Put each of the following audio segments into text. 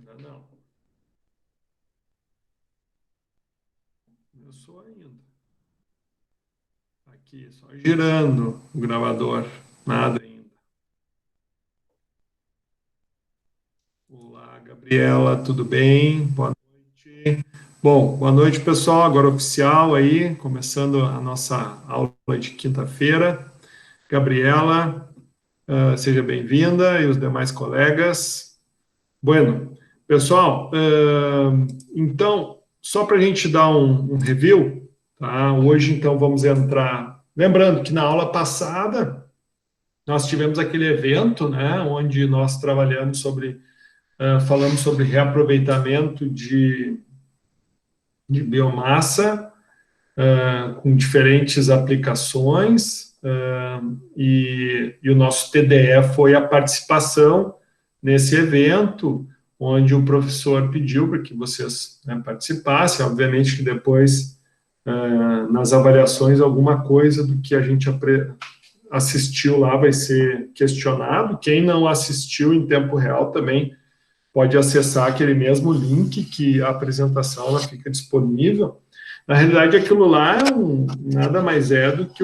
Ainda não. Começou ainda. Aqui, só girando o gravador. Nada ainda. Olá, Gabriela, tudo bem? Boa noite. Bom, boa noite, pessoal. Agora oficial aí, começando a nossa aula de quinta-feira. Gabriela, seja bem-vinda e os demais colegas. Bueno, pessoal, então, só para a gente dar um review, tá? Hoje, então, vamos entrar. Lembrando que na aula passada nós tivemos aquele evento, né, onde nós trabalhamos sobre, falamos sobre reaproveitamento de biomassa, com diferentes aplicações, e o nosso TDE foi a participação nesse evento, onde o professor pediu para que vocês, né, participassem. Obviamente que depois, nas avaliações, alguma coisa do que a gente assistiu lá vai ser questionado. Quem não assistiu em tempo real também pode acessar aquele mesmo link que a apresentação ela fica disponível. Na realidade, aquilo lá nada mais é do que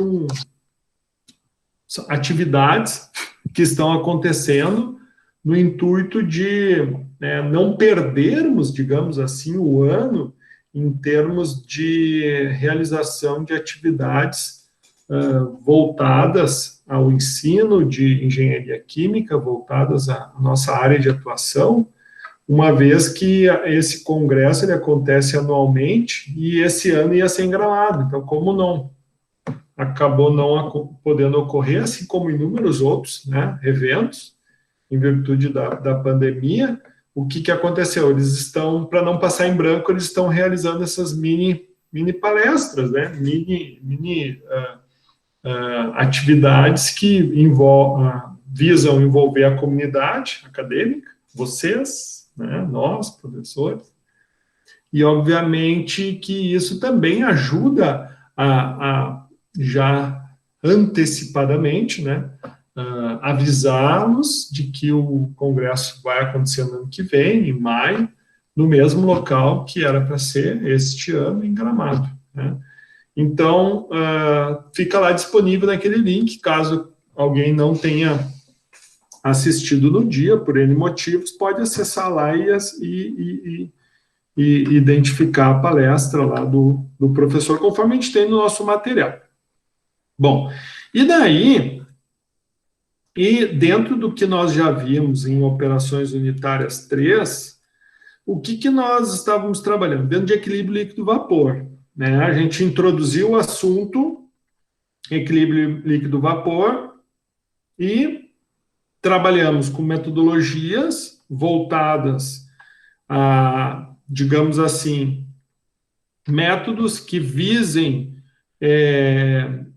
atividades que estão acontecendo no intuito de, né, não perdermos, digamos assim, o ano em termos de realização de atividades voltadas ao ensino de engenharia química, voltadas à nossa área de atuação, uma vez que esse congresso ele acontece anualmente e esse ano ia ser em Gramado. Então, como não acabou não podendo ocorrer, assim como inúmeros outros, né, eventos, em virtude da pandemia, o que aconteceu? Eles estão, para não passar em branco, eles estão realizando essas mini palestras, né, atividades que visam envolver a comunidade acadêmica, vocês, né, nós, professores, e obviamente que isso também ajuda a já antecipadamente, né, avisá-los de que o congresso vai acontecer no ano que vem, em maio, no mesmo local que era para ser este ano, em Gramado, né? Então, fica lá disponível naquele link, caso alguém não tenha assistido no dia, por N motivos, pode acessar lá e identificar a palestra lá do professor, conforme a gente tem no nosso material. Bom, e daí, e dentro do que nós já vimos em Operações Unitárias 3, o que nós estávamos trabalhando? Dentro de equilíbrio líquido-vapor, né? A gente introduziu o assunto equilíbrio líquido-vapor e trabalhamos com metodologias voltadas a, digamos assim, métodos que visem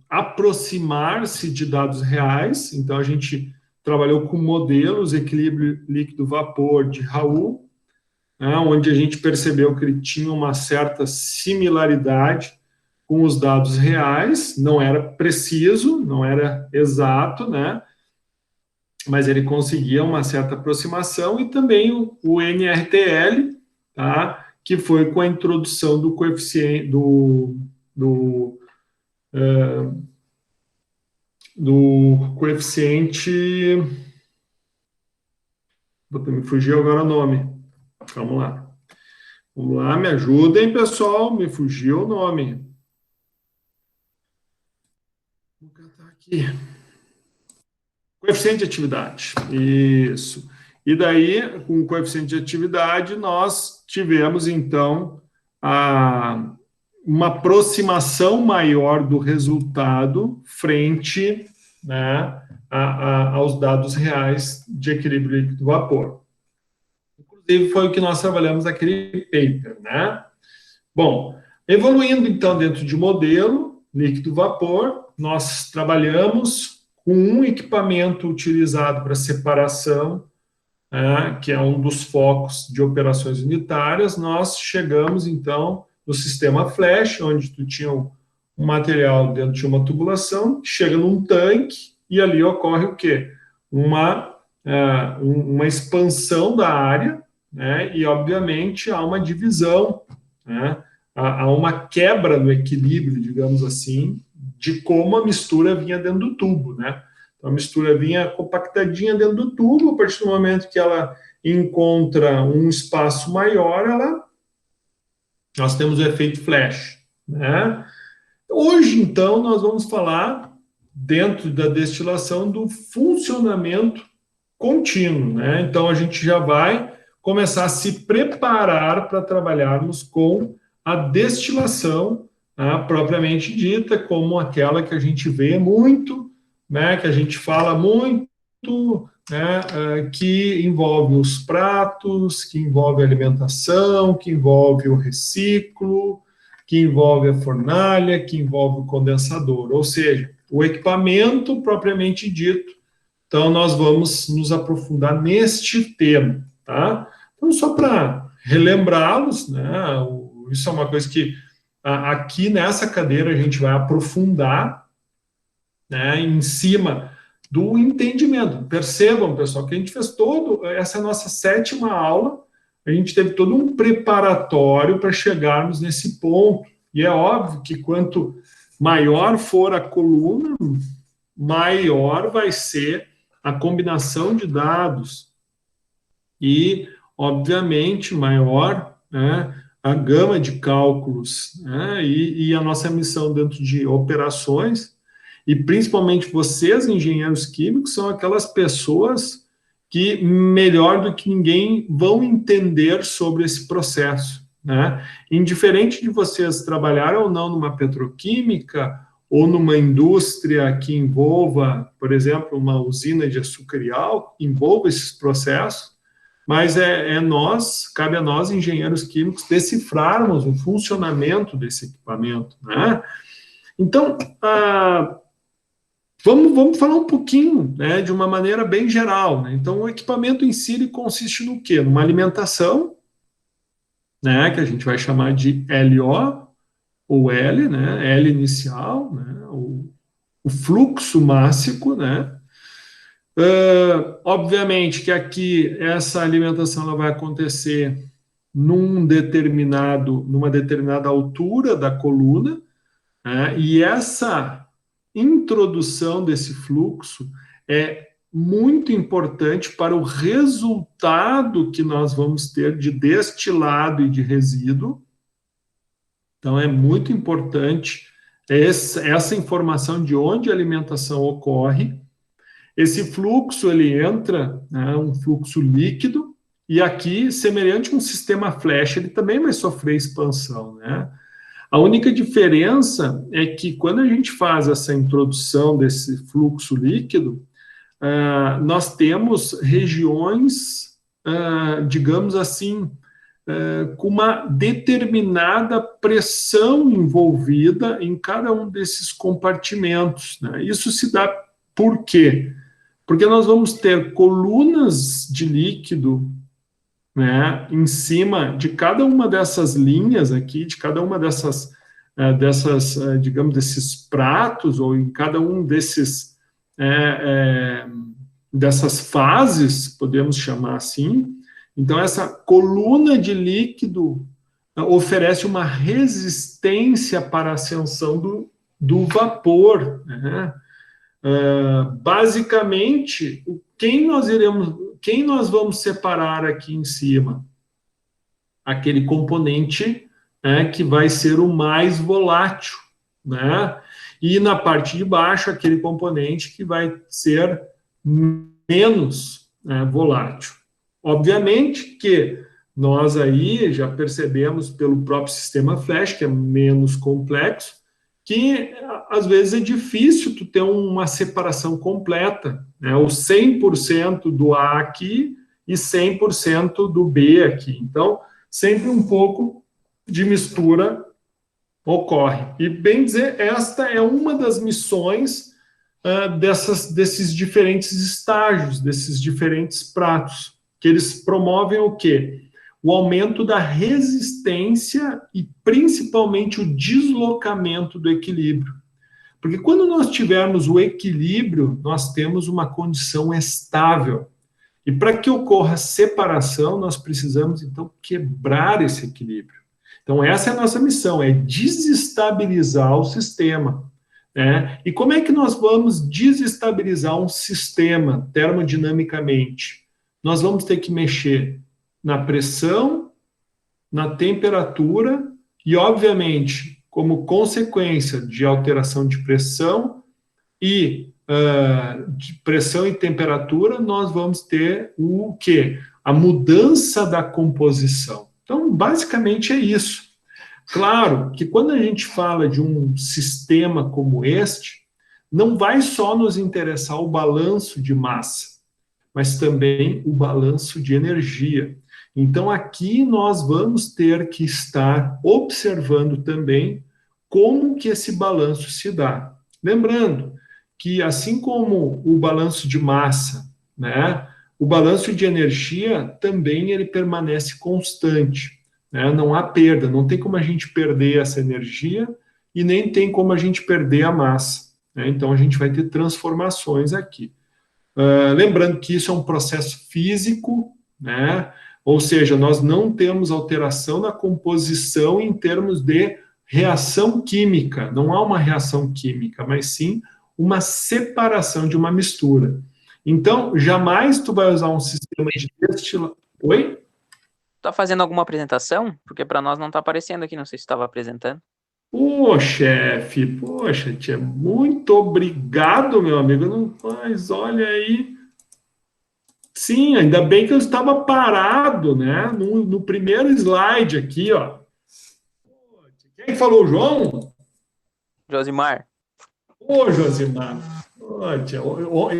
aproximar-se de dados reais. Então, a gente trabalhou com modelos equilíbrio líquido-vapor de Raoult, né, onde a gente percebeu que ele tinha uma certa similaridade com os dados reais, não era preciso, não era exato, né? Mas ele conseguia uma certa aproximação, e também o NRTL, tá? Que foi com a introdução do coeficiente do coeficiente. Me fugiu agora o nome. Vamos lá. Vamos lá, me ajudem, pessoal. Me fugiu o nome. Vou catar aqui. Coeficiente de atividade. Isso. E daí, com o coeficiente de atividade, nós tivemos, então, uma aproximação maior do resultado frente, né, aos dados reais de equilíbrio líquido-vapor. Inclusive, foi o que nós trabalhamos naquele paper, né? Bom, evoluindo, então, dentro de modelo líquido-vapor, nós trabalhamos com um equipamento utilizado para separação, que é um dos focos de operações unitárias. Nós chegamos, então, no sistema flash, onde tu tinha um material dentro de uma tubulação, que chega num tanque, e ali ocorre o quê? Uma expansão da área, né? E, obviamente, há uma divisão, né? Há uma quebra no equilíbrio, digamos assim, de como a mistura vinha dentro do tubo, né? Então, a mistura vinha compactadinha dentro do tubo, a partir do momento que ela encontra um espaço maior, nós temos o efeito flash, né? Hoje, então, nós vamos falar, dentro da destilação, do funcionamento contínuo, né? Então, a gente já vai começar a se preparar para trabalharmos com a destilação, né, propriamente dita, como aquela que a gente vê muito, né, que a gente fala muito, né, que envolve os pratos, que envolve a alimentação, que envolve o reciclo, que envolve a fornalha, que envolve o condensador, ou seja, o equipamento propriamente dito. Então, nós vamos nos aprofundar neste tema, tá? Então, só para relembrá-los, né? Isso é uma coisa que aqui nessa cadeira a gente vai aprofundar, né? Em cima do entendimento. Percebam, pessoal, que a gente fez essa é a nossa 7ª aula, a gente teve todo um preparatório para chegarmos nesse ponto. E é óbvio que quanto maior for a coluna, maior vai ser a combinação de dados e, obviamente, maior, né, a gama de cálculos, né, e a nossa missão dentro de operações, e principalmente vocês, engenheiros químicos, são aquelas pessoas que, melhor do que ninguém, vão entender sobre esse processo, né? Indiferente de vocês trabalharem ou não numa petroquímica, ou numa indústria que envolva, por exemplo, uma usina de açúcar e álcool, envolva esses processos, mas cabe a nós, engenheiros químicos, decifrarmos o funcionamento desse equipamento, né? Então, vamos falar um pouquinho, né, de uma maneira bem geral, né? Então, o equipamento em si, ele consiste no quê? Numa alimentação, né, que a gente vai chamar de LO, ou L, né, L inicial, né, o fluxo mássico, né? Obviamente que aqui essa alimentação ela vai acontecer numa determinada altura da coluna, né? E essa introdução desse fluxo é muito importante para o resultado que nós vamos ter de destilado e de resíduo. Então, é muito importante essa informação de onde a alimentação ocorre. Esse fluxo, ele entra, né, um fluxo líquido, e aqui, semelhante a um sistema flash, ele também vai sofrer expansão, né? A única diferença é que quando a gente faz essa introdução desse fluxo líquido, nós temos regiões, digamos assim, com uma determinada pressão envolvida em cada um desses compartimentos, né? Isso se dá por quê? Porque nós vamos ter colunas de líquido, né, em cima de cada uma dessas linhas aqui, de cada uma digamos, desses pratos, ou em cada um dessas fases, podemos chamar assim. Então, essa coluna de líquido oferece uma resistência para a ascensão do vapor, né? Basicamente, quem nós vamos separar aqui em cima? Aquele componente, né, que vai ser o mais volátil, né? E na parte de baixo, aquele componente que vai ser menos, né, volátil. Obviamente que nós aí já percebemos pelo próprio sistema flash, que é menos complexo, que às vezes é difícil tu ter uma separação completa, né? O 100% do A aqui e 100% do B aqui. Então, sempre um pouco de mistura ocorre. E, bem dizer, esta é uma das missões desses diferentes estágios, desses diferentes pratos, que eles promovem o quê? O aumento da resistência e principalmente o deslocamento do equilíbrio. Porque quando nós tivermos o equilíbrio, nós temos uma condição estável. E para que ocorra separação, nós precisamos, então, quebrar esse equilíbrio. Então, essa é a nossa missão, é desestabilizar o sistema. Né? E como é que nós vamos desestabilizar um sistema termodinamicamente? Nós vamos ter que mexer na pressão, na temperatura e, obviamente, como consequência de alteração de pressão de pressão e temperatura, nós vamos ter o quê? A mudança da composição. Então, basicamente é isso. Claro que quando a gente fala de um sistema como este, não vai só nos interessar o balanço de massa, mas também o balanço de energia. Então, aqui nós vamos ter que estar observando também como que esse balanço se dá. Lembrando que, assim como o balanço de massa, né, o balanço de energia também ele permanece constante. Né? Não há perda, não tem como a gente perder essa energia e nem tem como a gente perder a massa. Né? Então, a gente vai ter transformações aqui. Lembrando que isso é um processo físico, né? Ou seja, nós não temos alteração na composição em termos de reação química, não há uma reação química, mas sim uma separação de uma mistura. Então, jamais tu vai usar um sistema de destilação. Oi? Tá fazendo alguma apresentação? Porque para nós não tá aparecendo aqui, não sei se estava apresentando. Ô, chefe, poxa, tia, muito obrigado, meu amigo. Não faz, olha aí. Sim, ainda bem que eu estava parado, né? No primeiro slide aqui, ó. Quem falou, João? Josimar. Ô, Josimar. Ô, tia,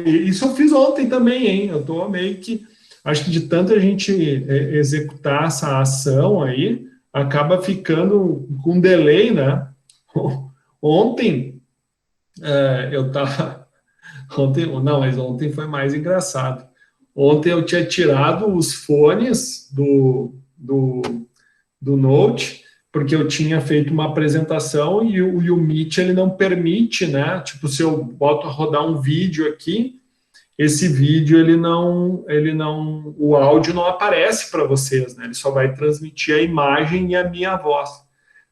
isso eu fiz ontem também, hein? Eu tô meio que. Acho que de tanto a gente executar essa ação aí, acaba ficando com delay, né? Ontem, eu tava. Ontem, não, mas ontem foi mais engraçado. Ontem eu tinha tirado os fones do Note, porque eu tinha feito uma apresentação e o Meet ele não permite, né? Tipo, se eu boto a rodar um vídeo aqui, esse vídeo o áudio não aparece para vocês, né? Ele só vai transmitir a imagem e a minha voz.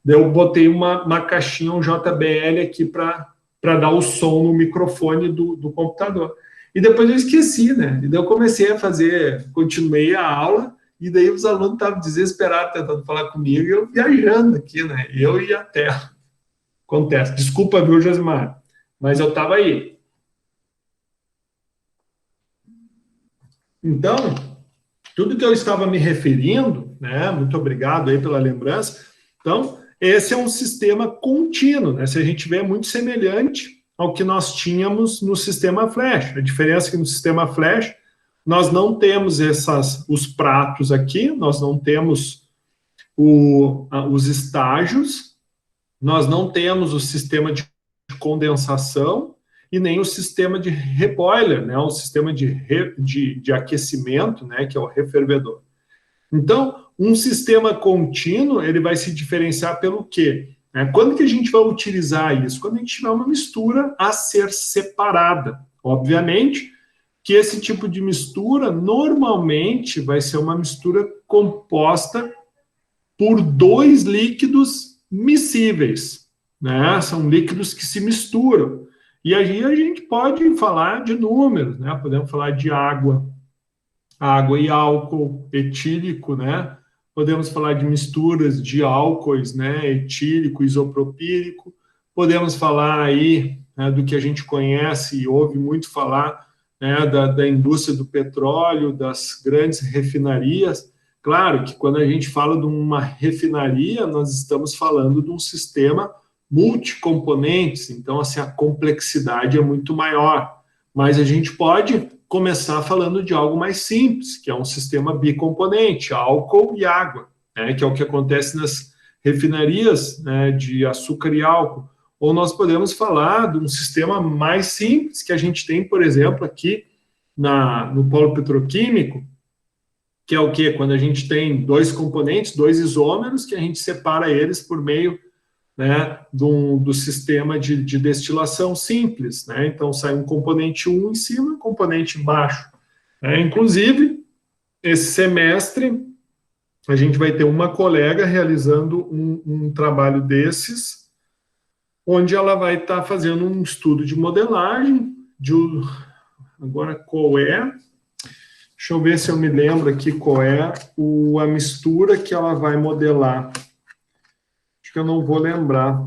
Daí eu botei uma caixinha, um JBL aqui para dar o som no microfone do computador. E depois eu esqueci, né? E daí eu comecei a continuei a aula, e daí os alunos estavam desesperados tentando falar comigo, e eu viajando aqui, né? Eu e a tela. Acontece. Desculpa, viu, Josimar? Mas eu estava aí. Então, tudo que eu estava me referindo, né? Muito obrigado aí pela lembrança. Então, esse é um sistema contínuo, né? Se a gente vê, é muito semelhante ao que nós tínhamos no sistema Flash. A diferença é que no sistema Flash nós não temos os pratos aqui, nós não temos os estágios, nós não temos o sistema de condensação e nem o sistema de reboiler, né? O sistema de aquecimento, né? Que é o refervedor. Então, um sistema contínuo, ele vai se diferenciar pelo quê? Quando que a gente vai utilizar isso? Quando a gente tiver uma mistura a ser separada. Obviamente que esse tipo de mistura, normalmente, vai ser uma mistura composta por dois líquidos miscíveis, né? São líquidos que se misturam. E aí a gente pode falar de números, né? Podemos falar de água e álcool etílico, né? Podemos falar de misturas de álcoois, né? Etílico, isopropílico. Podemos falar aí, né, do que a gente conhece e ouve muito falar, né, da indústria do petróleo, das grandes refinarias. Claro que quando a gente fala de uma refinaria, nós estamos falando de um sistema multicomponentes, então assim, a complexidade é muito maior. Mas a gente pode começar falando de algo mais simples, que é um sistema bicomponente, álcool e água, né, que é o que acontece nas refinarias, né, de açúcar e álcool. Ou nós podemos falar de um sistema mais simples que a gente tem, por exemplo, aqui no polo petroquímico, que é o quê? Quando a gente tem dois componentes, dois isômeros, que a gente separa eles por meio, né, do sistema de destilação simples, né? Então sai um componente 1 em cima, um componente embaixo. Inclusive, esse semestre, a gente vai ter uma colega realizando um trabalho desses, onde ela vai estar fazendo um estudo de modelagem, agora qual é? Deixa eu ver se eu me lembro aqui qual é a mistura que ela vai modelar. Acho que eu não vou lembrar.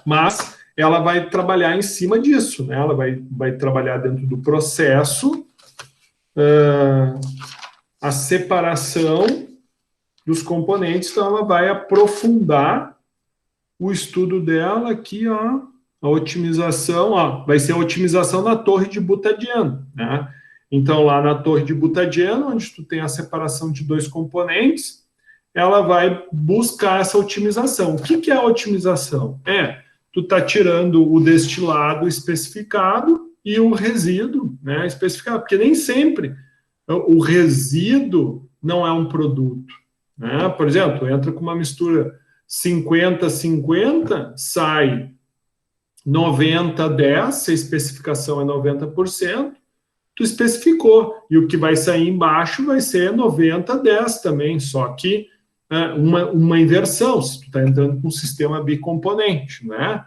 Mas ela vai trabalhar em cima disso, né? Ela vai trabalhar dentro do processo, a separação dos componentes, então ela vai aprofundar o estudo dela aqui, ó, a otimização, ó, vai ser a otimização na torre de Butadieno, né? Então, lá na torre de Butadieno, onde tu tem a separação de dois componentes, ela vai buscar essa otimização. O que é a otimização? Tu está tirando o destilado especificado e o resíduo, né, especificado, porque nem sempre o resíduo não é um produto, né? Por exemplo, entra com uma mistura 50-50, sai 90-10, se a especificação é 90%, tu especificou, e o que vai sair embaixo vai ser 90-10 também, só que uma inversão, se tu está entrando com um sistema bicomponente, né?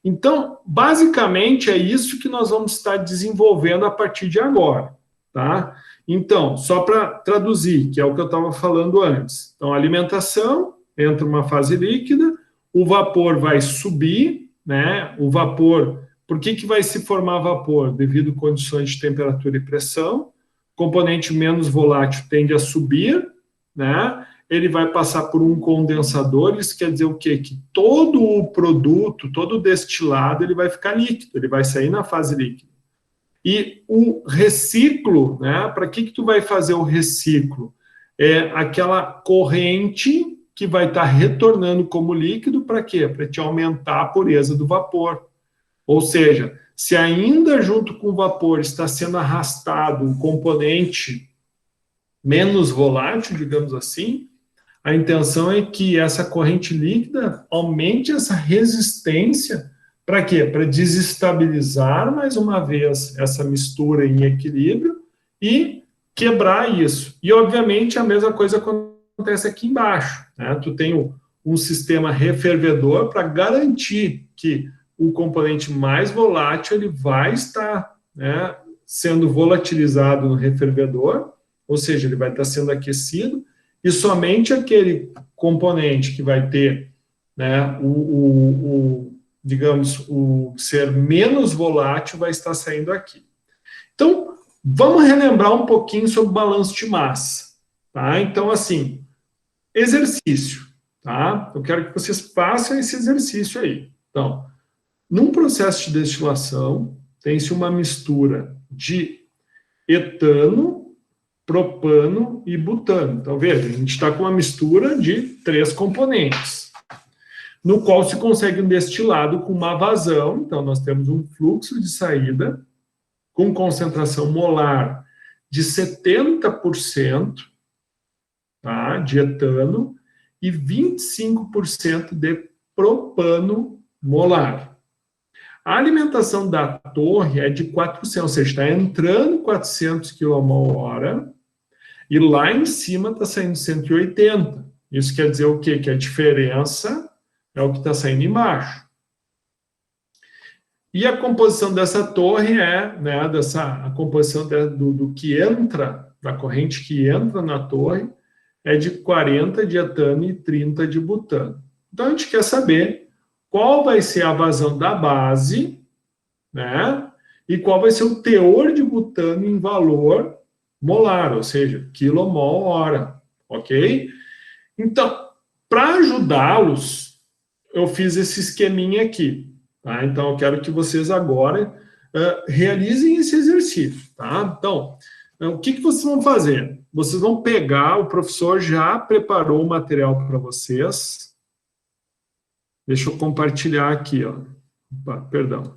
Então, basicamente, é isso que nós vamos estar desenvolvendo a partir de agora, tá? Então, só para traduzir, que é o que eu estava falando antes. Então, a alimentação entra uma fase líquida, o vapor vai subir, né? O vapor, por que vai se formar vapor? Devido a condições de temperatura e pressão. Componente menos volátil tende a subir, né? Ele vai passar por um condensador, isso quer dizer o quê? Que todo o produto, todo o destilado, ele vai ficar líquido, ele vai sair na fase líquida. E o reciclo, né? Para que tu vai fazer o reciclo? É aquela corrente que vai estar retornando como líquido, para quê? Para te aumentar a pureza do vapor. Ou seja, se ainda junto com o vapor está sendo arrastado um componente menos volátil, digamos assim, a intenção é que essa corrente líquida aumente essa resistência. Para quê? Para desestabilizar mais uma vez essa mistura em equilíbrio e quebrar isso. E, obviamente, a mesma coisa acontece aqui embaixo, né? Tu tem um sistema refervedor para garantir que o componente mais volátil ele vai estar, né, sendo volatilizado no refervedor, ou seja, ele vai estar sendo aquecido, e somente aquele componente que vai ter, né, digamos, o ser menos volátil vai estar saindo aqui. Então, vamos relembrar um pouquinho sobre o balanço de massa, tá? Então, assim, exercício, tá? Eu quero que vocês façam esse exercício aí. Então, num processo de destilação, tem-se uma mistura de etano, propano e butano. Então, veja, a gente está com uma mistura de 3 componentes, no qual se consegue um destilado com uma vazão. Então, nós temos um fluxo de saída com concentração molar de 70%, tá, de etano e 25% de propano molar. A alimentação da torre é de 400, ou seja, está entrando 400 kmol/h, e lá em cima está saindo 180. Isso quer dizer o quê? Que a diferença é o que está saindo embaixo. E a composição dessa torre né, a composição do que entra, da corrente que entra na torre, é de 40 de etano e 30 de butano. Então, a gente quer saber qual vai ser a vazão da base, né, e qual vai ser o teor de butano em valor molar, ou seja, quilomol/hora, ok? Então, para ajudá-los, eu fiz esse esqueminha aqui, tá? Então, eu quero que vocês agora realizem esse exercício, tá? Então, o que vocês vão fazer? Vocês vão pegar, o professor já preparou o material para vocês. Deixa eu compartilhar aqui, ó. Opa, perdão.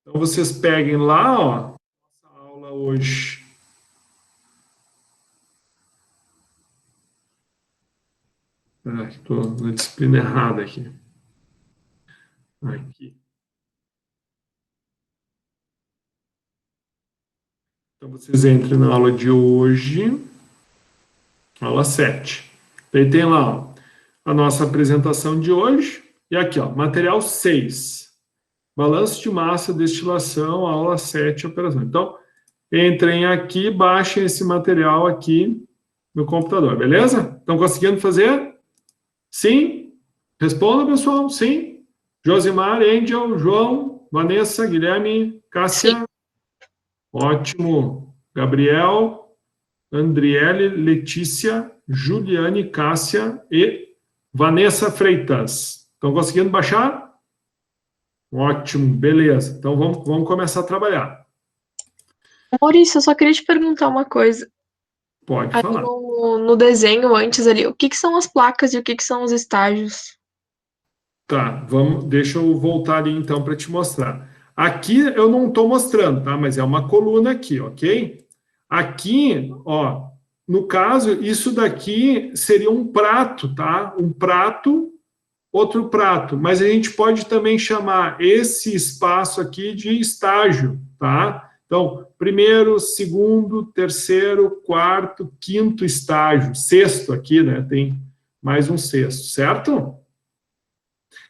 Então, vocês peguem lá, ó, nossa aula hoje. Estou na disciplina errada aqui. Aqui. Então, vocês entrem na aula de hoje, aula 7. Daí tem lá, ó, a nossa apresentação de hoje, e aqui, ó, material 6. Balanço de massa, destilação, aula 7, operação. Então, entrem aqui, baixem esse material aqui no computador, beleza? Estão conseguindo fazer? Sim? Responda, pessoal. Sim? Josimar, Angel, João, Vanessa, Guilherme, Cássia. Sim. Ótimo. Gabriel, Andriele, Letícia, Juliane, Cássia e Vanessa Freitas. Estão conseguindo baixar? Ótimo, beleza. Então, vamos começar a trabalhar. Maurício, eu só queria te perguntar uma coisa. Pode falar. No desenho antes ali, o que são as placas e o que são os estágios? Tá, deixa eu voltar ali então para te mostrar. Aqui eu não estou mostrando, tá? Mas é uma coluna aqui, ok? Aqui, ó, no caso, isso daqui seria um prato, tá? Um prato, outro prato. Mas a gente pode também chamar esse espaço aqui de estágio, tá? Então, primeiro, segundo, terceiro, quarto, quinto estágio, sexto aqui, né? Tem mais um sexto, certo?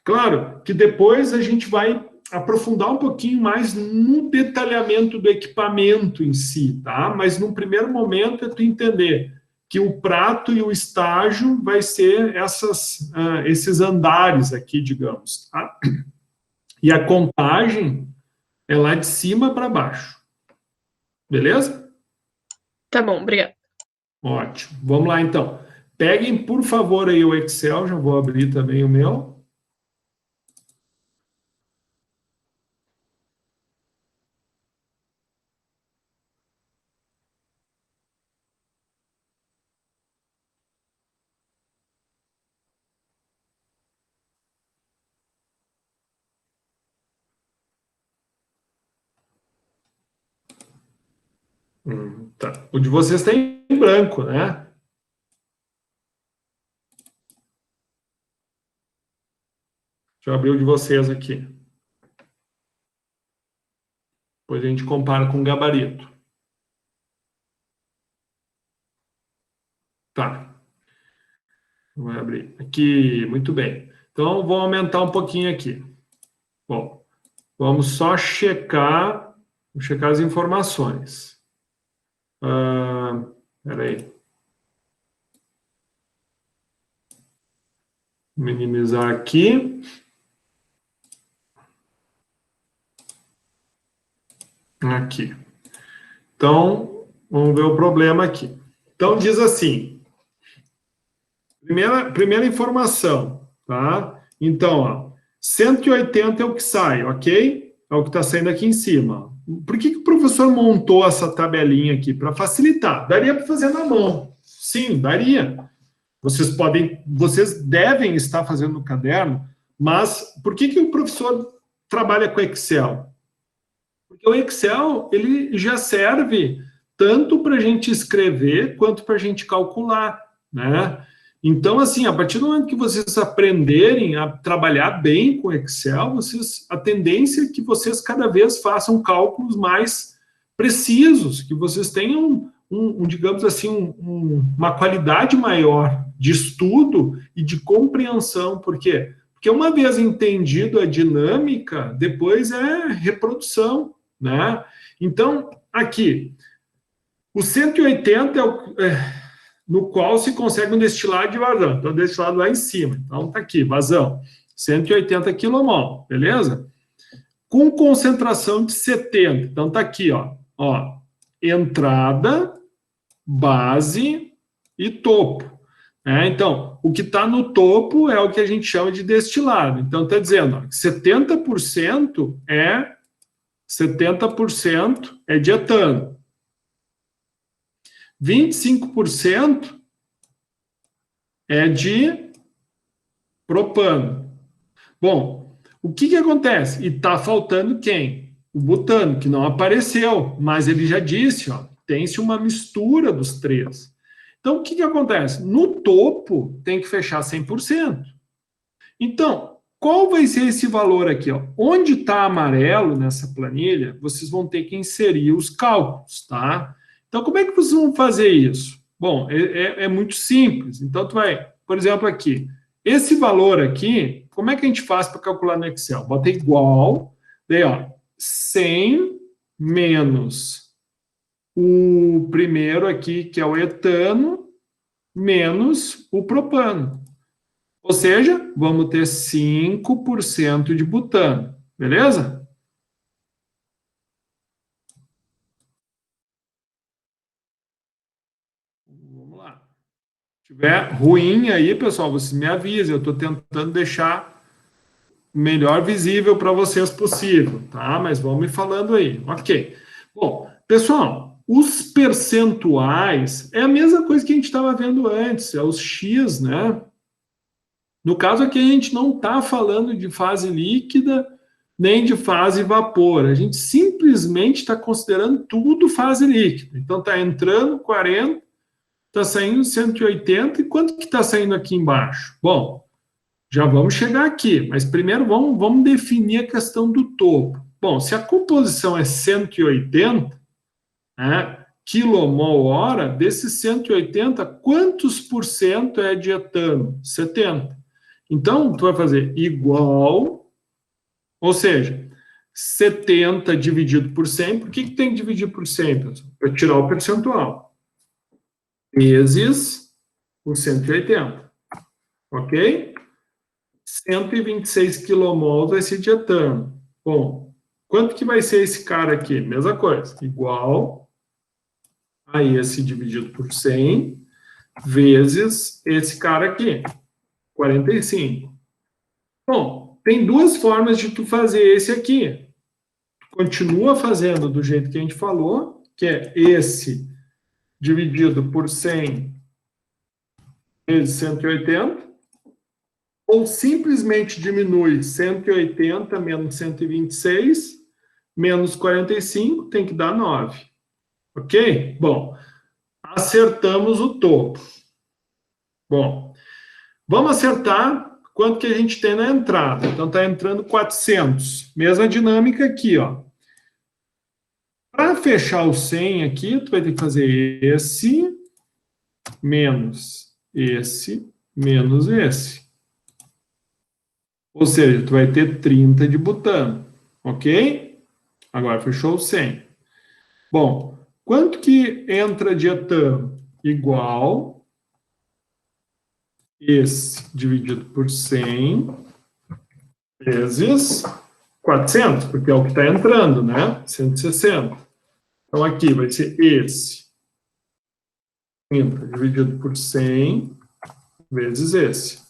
Claro que depois a gente vai aprofundar um pouquinho mais no detalhamento do equipamento em si, tá? Mas num primeiro momento é tu entender que o prato e o estágio vai ser esses andares aqui, digamos, tá? E a contagem é lá de cima para baixo. Beleza? Tá bom, obrigado. Ótimo. Vamos lá, então. Peguem, por favor, aí o Excel. Já vou abrir também o meu. Tá. O de vocês está em branco, né? Deixa eu abrir o de vocês aqui. Depois a gente compara com o gabarito. Tá. Vou abrir aqui. Muito bem. Então, vou aumentar um pouquinho aqui. Bom, vamos só checar as informações. Espera aí. Minimizar aqui. Aqui. Então, vamos ver o problema aqui. Então, diz assim. Primeira informação, tá? Então, ó, 180 é o que sai, ok? É o que está saindo aqui em cima. Por que o professor montou essa tabelinha aqui? Para facilitar. Daria para fazer na mão. Sim, daria. Vocês devem estar fazendo no caderno, mas por que o professor trabalha com Excel? Porque o Excel, ele já serve tanto para a gente escrever, quanto para a gente calcular, né? Então, assim, a partir do momento que vocês aprenderem a trabalhar bem com Excel, a tendência é que vocês cada vez façam cálculos mais precisos, que vocês tenham, digamos assim, uma qualidade maior de estudo e de compreensão. Por quê? Porque uma vez entendido a dinâmica, depois é reprodução, né? Então, aqui, o 180 no qual se consegue um destilado de vazão. Então, destilado lá em cima. Então, tá aqui, vazão. 180 quilomol, beleza? Com concentração de 70. Então, tá aqui, ó. Entrada, base e topo. Então, o que está no topo é o que a gente chama de destilado. Então, está dizendo ó, que 70% é de etano. 25% é de propano. Bom, o que acontece? E está faltando quem? O butano, que não apareceu, mas ele já disse, ó, tem-se uma mistura dos três. Então, o que acontece? No topo, tem que fechar 100%. Então, qual vai ser esse valor aqui? Ó? Onde está amarelo nessa planilha, vocês vão ter que inserir os cálculos, tá? Então, como é que vocês vão fazer isso? Bom, é muito simples. Então, tu vai, por exemplo, aqui, esse valor aqui, como é que a gente faz para calcular no Excel? Bota igual, daí, ó, 100 menos o primeiro aqui, que é o etano, menos o propano. Ou seja, vamos ter 5% de butano, beleza? Vamos lá. Se tiver ruim aí, pessoal, vocês me avisem. Eu estou tentando deixar o melhor visível para vocês possível, tá? Mas vão me falando aí. Ok. Bom, pessoal, os percentuais é a mesma coisa que a gente estava vendo antes, é os X, né? No caso aqui, a gente não está falando de fase líquida nem de fase vapor. A gente simplesmente está considerando tudo fase líquida. Então, está entrando 40, está saindo 180. E quanto que está saindo aqui embaixo? Bom, já vamos chegar aqui. Mas primeiro vamos definir a questão do topo. Bom, se a composição é 180, né, quilomol-hora, desses 180, quantos por cento é de etano? 70. Então, tu vai fazer igual, ou seja, 70 dividido por 100, por que tem que dividir por 100, pessoal? Para tirar o percentual. Vezes o 180, ok? 126 quilomol vai ser de etano. Bom, quanto que vai ser esse cara aqui? Mesma coisa, igual a esse dividido por 100, vezes esse cara aqui, 45. Bom, tem duas formas de tu fazer esse aqui. Tu continua fazendo do jeito que a gente falou, que é esse dividido por 100 vezes 180, ou simplesmente diminui 180 menos 126, menos 45, tem que dar 9. Ok? Bom, acertamos o topo. Bom, vamos acertar quanto que a gente tem na entrada. Então, está entrando 400. Mesma dinâmica aqui, ó. Para fechar o 100 aqui, tu vai ter que fazer esse menos esse menos esse. Ou seja, tu vai ter 30 de butano. Ok? Agora fechou o 100. Bom, quanto que entra de etano? Igual esse dividido por 100 vezes 400, porque é o que está entrando, né? 160. Então, aqui vai ser esse 30 dividido por 100 vezes esse.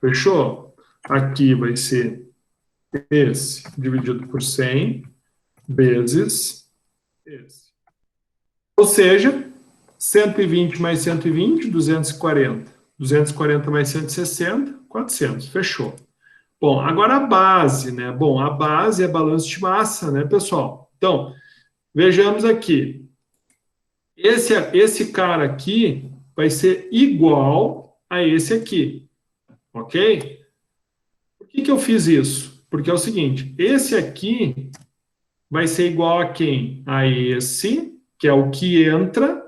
Fechou? Aqui vai ser esse dividido por 100 vezes esse. Ou seja, 120 mais 120, 240. 240 mais 160, 400. Fechou. Bom, agora a base, né? Bom, a base é balanço de massa, né, pessoal? Então, vejamos aqui. Esse cara aqui vai ser igual a esse aqui, ok? Por que eu fiz isso? Porque é o seguinte, esse aqui vai ser igual a quem? A esse, que é o que entra,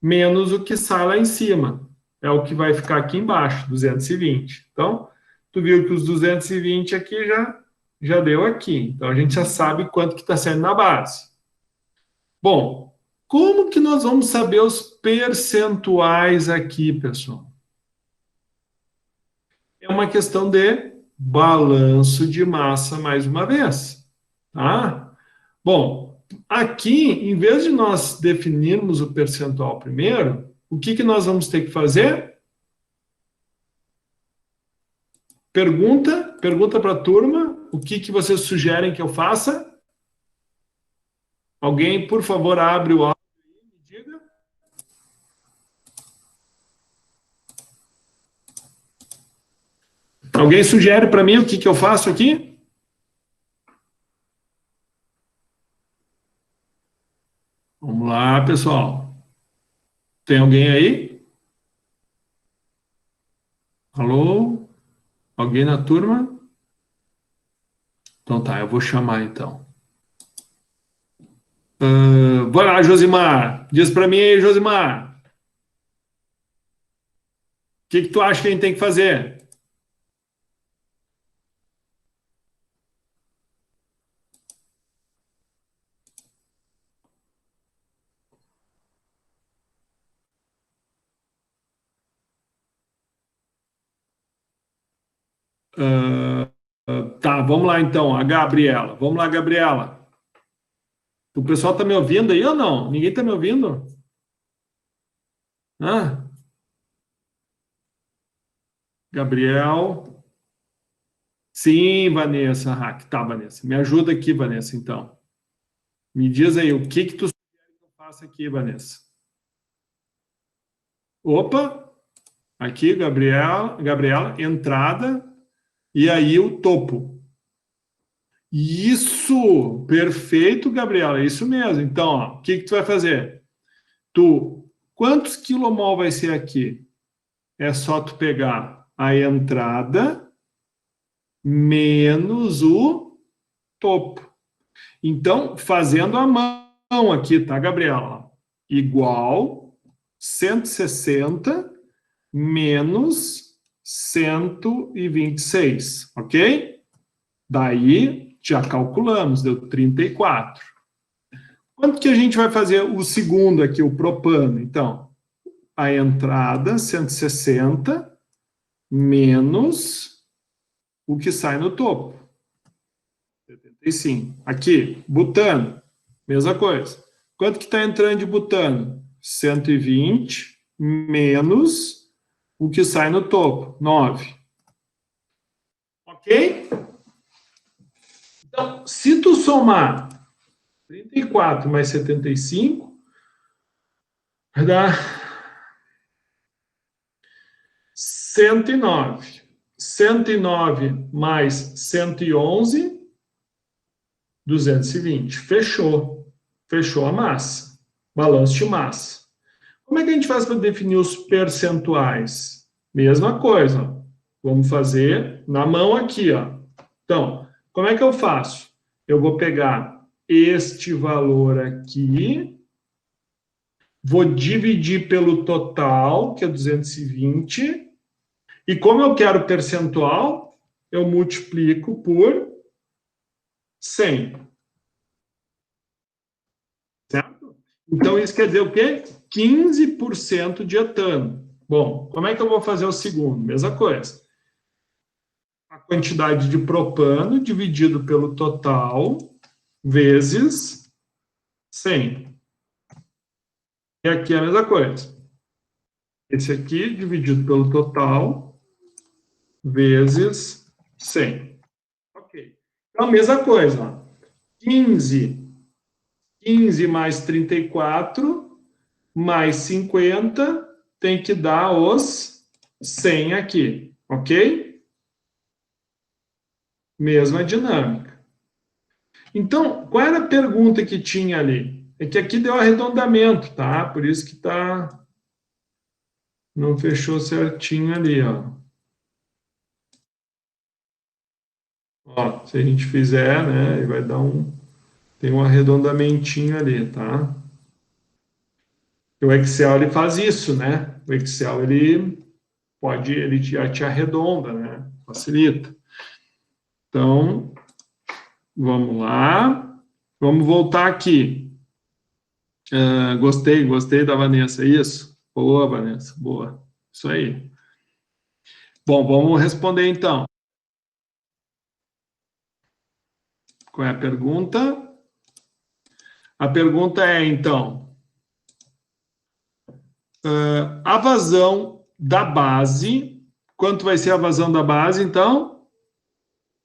menos o que sai lá em cima. É o que vai ficar aqui embaixo, 220. Então, tu viu que os 220 aqui já deu aqui. Então, a gente já sabe quanto que está saindo na base. Bom, como que nós vamos saber os percentuais aqui, pessoal? É uma questão de balanço de massa mais uma vez, tá? Bom, aqui, em vez de nós definirmos o percentual primeiro, o que nós vamos ter que fazer? Pergunta para a turma, o que vocês sugerem que eu faça? Alguém, por favor, abre o áudio e me diga. Alguém sugere para mim o que eu faço aqui? Vamos lá, pessoal. Tem alguém aí? Alô? Alguém na turma? Então tá, eu vou chamar então. Vai lá, Josimar. Diz para mim aí, Josimar. O que tu acha que a gente tem que fazer? Tá, vamos lá então, a Gabriela. Vamos lá, Gabriela. O pessoal tá me ouvindo aí ou não? Ninguém tá me ouvindo? Hã? Gabriel. Sim, Vanessa. Tá, Vanessa. Me ajuda aqui, Vanessa, então. Me diz aí, o que tu sugere que eu faça aqui, Vanessa? Opa, aqui, Gabriela, entrada, e aí o topo. Isso, perfeito, Gabriela, é isso mesmo. Então, ó, o que tu vai fazer? Quantos quilomol vai ser aqui? É só tu pegar a entrada menos o topo. Então, fazendo a mão aqui, tá, Gabriela? Igual 160 menos 126, ok? Daí, já calculamos, deu 34. Quanto que a gente vai fazer o segundo aqui, o propano? Então, a entrada, 160, menos o que sai no topo, 75. Aqui, butano, mesma coisa. Quanto que está entrando de butano? 120, menos o que sai no topo, 9. Ok? Então, se tu somar 34 mais 75, vai dar 109. 109 mais 111, 220. Fechou. Fechou a massa. Balanço de massa. Como é que a gente faz para definir os percentuais? Mesma coisa. Ó. Vamos fazer na mão aqui. Ó. Então, como é que eu faço? Eu vou pegar este valor aqui, vou dividir pelo total, que é 220, e como eu quero percentual, eu multiplico por 100. Certo? Então, isso quer dizer o quê? 15% de etano. Bom, como é que eu vou fazer o segundo? Mesma coisa. A quantidade de propano dividido pelo total vezes 100. E aqui é a mesma coisa. Esse aqui dividido pelo total vezes 100. Ok. Então, a mesma coisa. Ó. 15 mais 34 mais 50 tem que dar os 100 aqui. Ok? Mesma dinâmica. Então, qual era a pergunta que tinha ali? É que aqui deu arredondamento, tá? Por isso que tá... Não fechou certinho ali, ó. Ó, se a gente fizer, né, vai dar tem um arredondamentinho ali, tá? O Excel, ele faz isso, né? O Excel, ele já te arredonda, né? Facilita. Então, vamos lá. Vamos voltar aqui. Gostei da Vanessa, isso? Boa, Vanessa, boa. Isso aí. Bom, vamos responder então. Qual é a pergunta? A pergunta é, então, a vazão da base, quanto vai ser a vazão da base, então?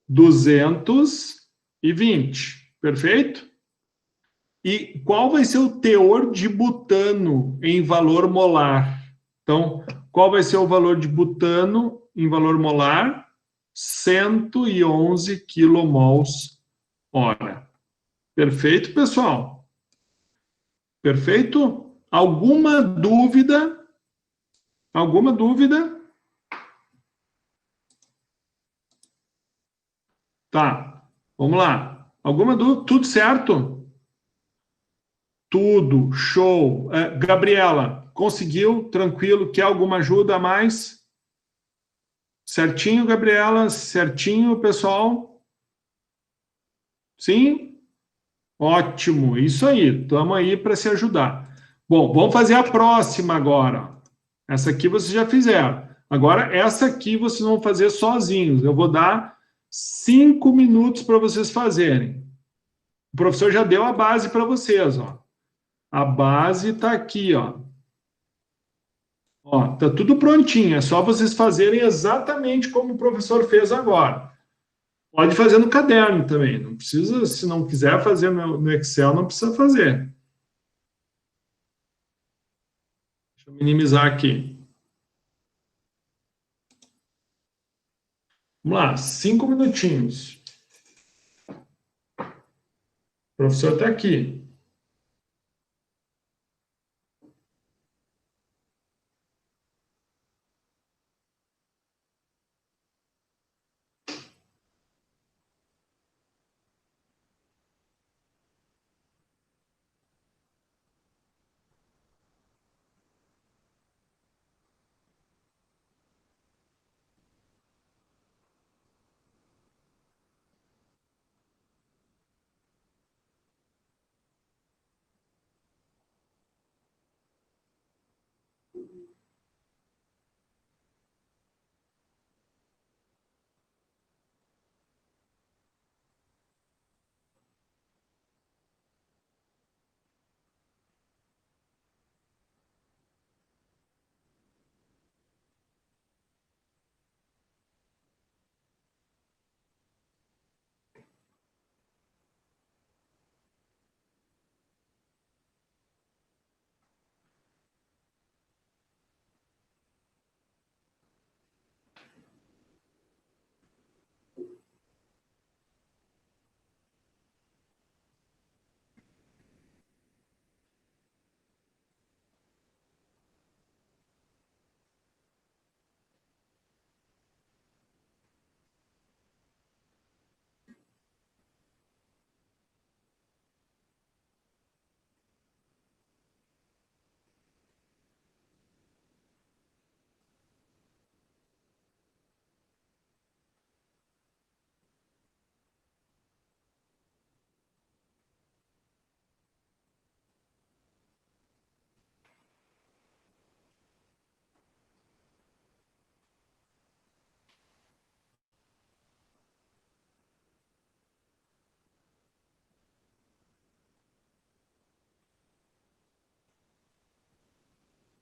220, perfeito? E qual vai ser o teor de butano em valor molar? Então, qual vai ser o valor de butano em valor molar? 111 quilomols hora. Perfeito, pessoal? Perfeito? Alguma dúvida? Alguma dúvida? Tá, vamos lá. Alguma dúvida? Tudo certo? Tudo, show. Gabriela, conseguiu? Tranquilo? Quer alguma ajuda a mais? Certinho, Gabriela? Certinho, pessoal? Sim? Ótimo, isso aí. Estamos aí para se ajudar. Bom, vamos fazer a próxima agora. Essa aqui vocês já fizeram. Agora, essa aqui vocês vão fazer sozinhos. Eu vou dar 5 minutos para vocês fazerem. O professor já deu a base para vocês, ó. A base está aqui, ó. Ó, tá tudo prontinho. É só vocês fazerem exatamente como o professor fez agora. Pode fazer no caderno também. Não precisa, se não quiser fazer no Excel, não precisa fazer. Deixa eu minimizar aqui. Vamos lá, 5 minutinhos. O professor está aqui.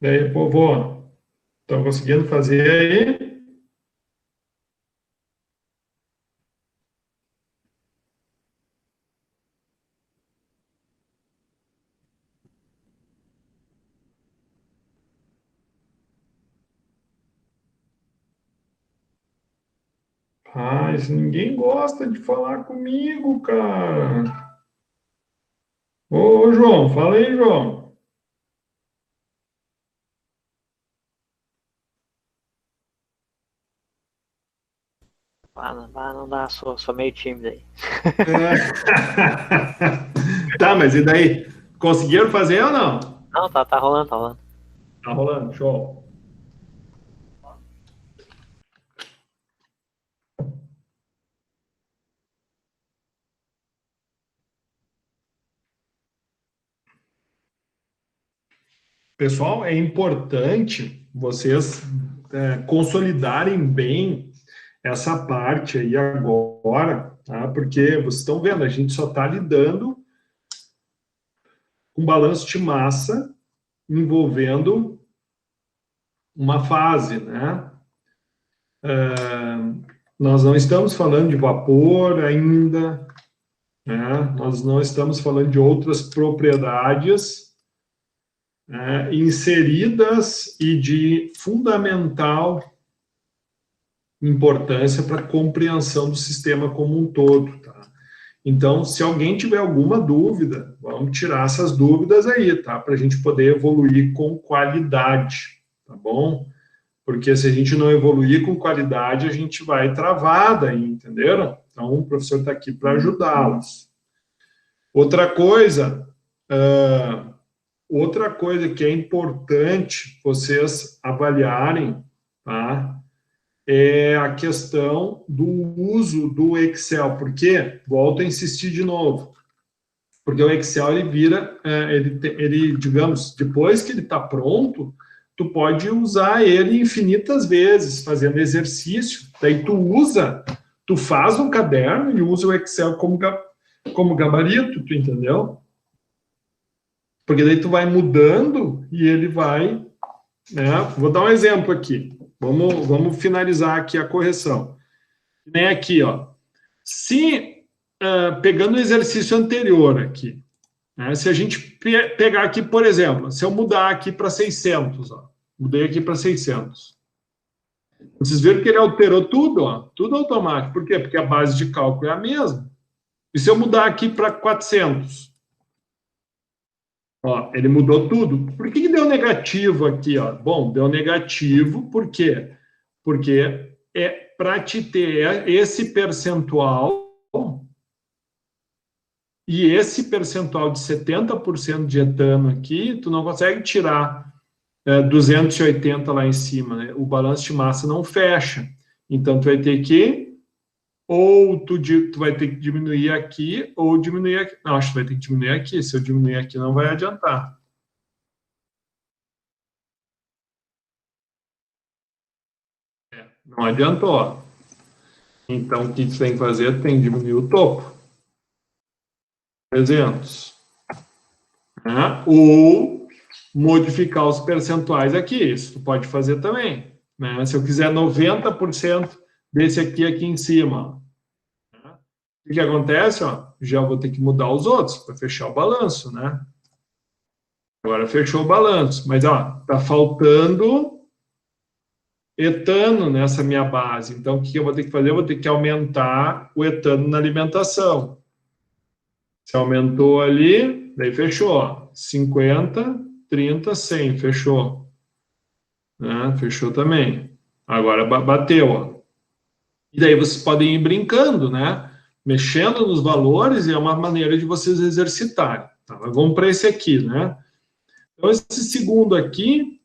E aí, povo, estão conseguindo fazer aí? Mas ninguém gosta de falar comigo, cara. Ô, João, fala aí, João. Não dá, sou meio tímido aí. Tá, mas e daí? Conseguiram fazer ou não? Não, tá rolando, tá rolando. Tá rolando, show. Pessoal, é importante vocês consolidarem bem essa parte aí agora, tá? Porque vocês estão vendo, a gente só está lidando com balanço de massa envolvendo uma fase, né? Nós não estamos falando de vapor ainda, né? Nós não estamos falando de outras propriedades inseridas e de fundamental importância para a compreensão do sistema como um todo, tá? Então, se alguém tiver alguma dúvida, vamos tirar essas dúvidas aí, tá? Para a gente poder evoluir com qualidade, tá bom? Porque se a gente não evoluir com qualidade, a gente vai travada aí, entenderam? Então, o professor está aqui para ajudá-los. Outra coisa que é importante vocês avaliarem, tá? É a questão do uso do Excel. Por quê? Volto a insistir de novo. Porque o Excel, ele vira, ele, digamos, depois que ele está pronto, tu pode usar ele infinitas vezes, fazendo exercício. Daí tu faz um caderno e usa o Excel como gabarito, tu entendeu? Porque daí tu vai mudando e ele vai, né? Vou dar um exemplo aqui. Vamos finalizar aqui a correção. Nem aqui, ó. Se, pegando o exercício anterior aqui, né, se a gente pegar aqui, por exemplo, se eu mudar aqui para 600, ó, mudei aqui para 600. Vocês viram que ele alterou tudo, ó, tudo automático. Por quê? Porque a base de cálculo é a mesma. E se eu mudar aqui para 400? Ó, ele mudou tudo. Por que deu negativo aqui? Ó? Bom, deu negativo, por quê? Porque para te ter esse percentual, e esse percentual de 70% de etano aqui, tu não consegue tirar 280 lá em cima, né? O balanço de massa não fecha. Então, tu vai ter que, ou tu vai ter que diminuir aqui, ou diminuir aqui. Não, acho que vai ter que diminuir aqui. Se eu diminuir aqui, não vai adiantar. Não adiantou. Então, o que você tem que fazer? Tem que diminuir o topo. 300. Ou modificar os percentuais aqui. Isso tu pode fazer também. Né? Se eu quiser 90% desse aqui em cima, o que acontece? Ó, já vou ter que mudar os outros para fechar o balanço, né? Agora fechou o balanço, mas ó, tá faltando etano nessa minha base. Então, o que eu vou ter que fazer? Eu vou ter que aumentar o etano na alimentação. Se aumentou ali, daí fechou. Ó, 50, 30, 100, fechou. Né? Fechou também. Agora bateu, ó. E daí vocês podem ir brincando, né? Mexendo nos valores, e é uma maneira de vocês exercitarem. Tá, mas vamos para esse aqui, né? Então, esse segundo aqui,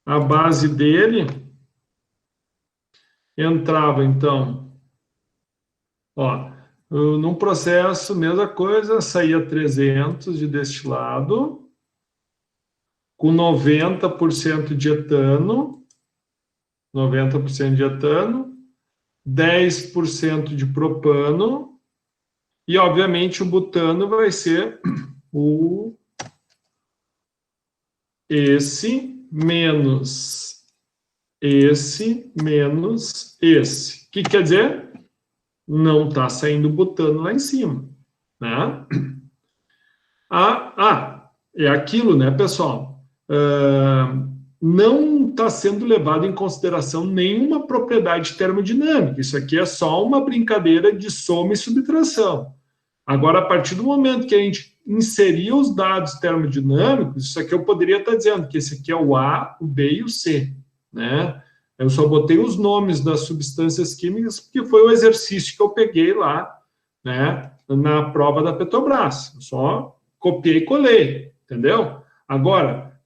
a base dele entrava, então, ó, num processo, mesma coisa, saía 300 de destilado, com 90% de etano, 10% de propano, e, obviamente, o butano vai ser esse menos esse menos esse. O que quer dizer? Não está saindo butano lá em cima. Né? É aquilo, né, pessoal? Não está sendo levado em consideração nenhuma propriedade termodinâmica. Isso aqui é só uma brincadeira de soma e subtração. Agora, a partir do momento que a gente inserir os dados termodinâmicos, isso aqui eu poderia estar dizendo que esse aqui é o A, o B e o C. Né? Eu só botei os nomes das substâncias químicas porque foi o exercício que eu peguei lá, né, na prova da Petrobras. Eu só copiei e colei, entendeu? Agora,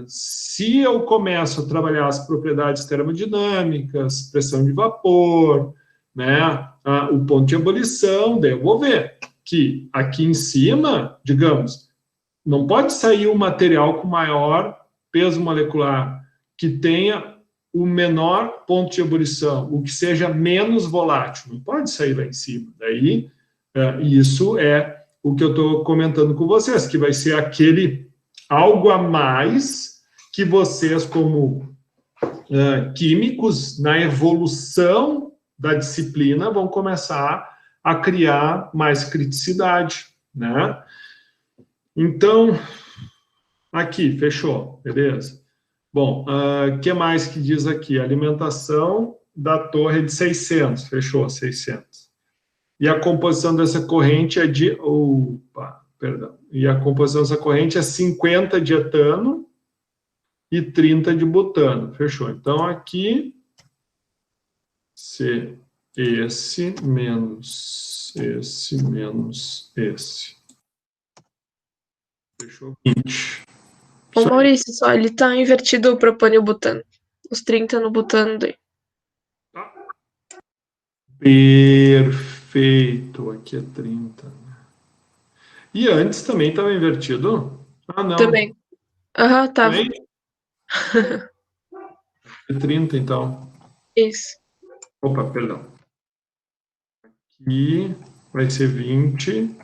se eu começo a trabalhar as propriedades termodinâmicas, pressão de vapor, né, o ponto de ebulição, daí eu vou ver que aqui em cima, digamos, não pode sair um material com maior peso molecular que tenha o menor ponto de ebulição, o que seja menos volátil, não pode sair lá em cima. Daí, isso é o que eu estou comentando com vocês, que vai ser aquele algo a mais que vocês, como químicos, na evolução da disciplina, vão começar a criar mais criticidade, né? Então, aqui, fechou, beleza? Bom, o que mais que diz aqui? Alimentação da torre de 600, fechou, 600. E a composição dessa corrente é de... E a composição dessa corrente é 50 de etano e 30 de butano, fechou. Então, aqui ser esse menos esse. Fechou 20. Ô, Isso aí. Maurício, só ele tá invertido o propano e o butano. Os 30 no butano daí. Perfeito. Aqui é 30. E antes também estava invertido? Ah, não. Também. Aham, tava. Também? É 30, então. Isso. Opa, perdão. Aqui vai ser 20,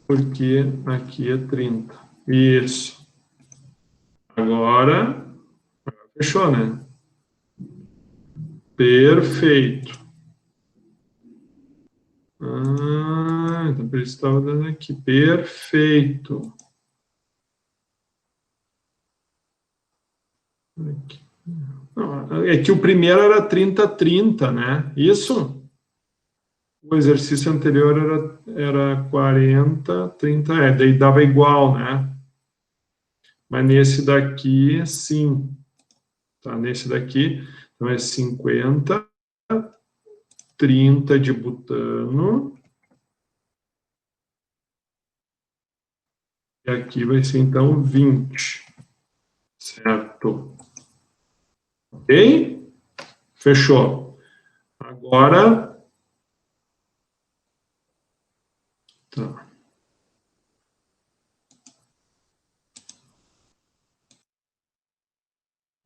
porque aqui é 30. Isso. Agora, fechou, né? Perfeito. Ah, então por isso estava dando aqui. Perfeito. Aqui. Não, é que o primeiro era 30-30, né? Isso? O exercício anterior era 40-30, daí dava igual, né? Mas nesse daqui, sim. Tá? Nesse daqui, então é 50, 30 de butano. E aqui vai ser, então, 20. Certo? Ok? Fechou. Agora... Tá.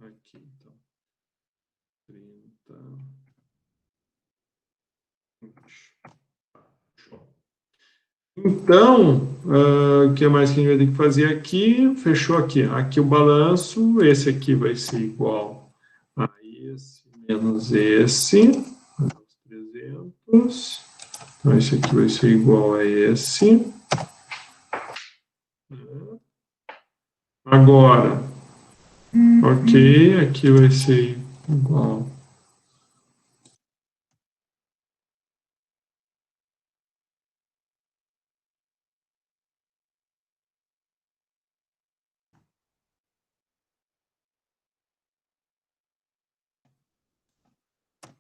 Aqui, então. 30... 20. Show. Então, o que mais que a gente vai ter que fazer aqui? Fechou aqui. Aqui o balanço, esse aqui vai ser igual a esse menos esse, 300. Então, esse aqui vai ser igual a esse. Agora, ok, aqui vai ser igual.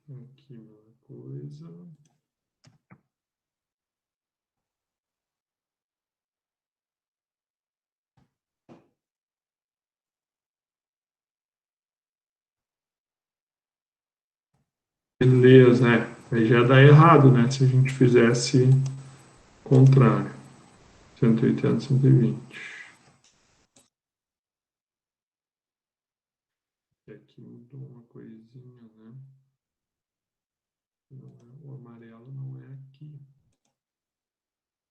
Aqui uma coisa. Beleza, aí já dá errado, né? Se a gente fizesse o contrário. 180, 120. E aqui mudou uma coisinha, né? O amarelo não é aqui.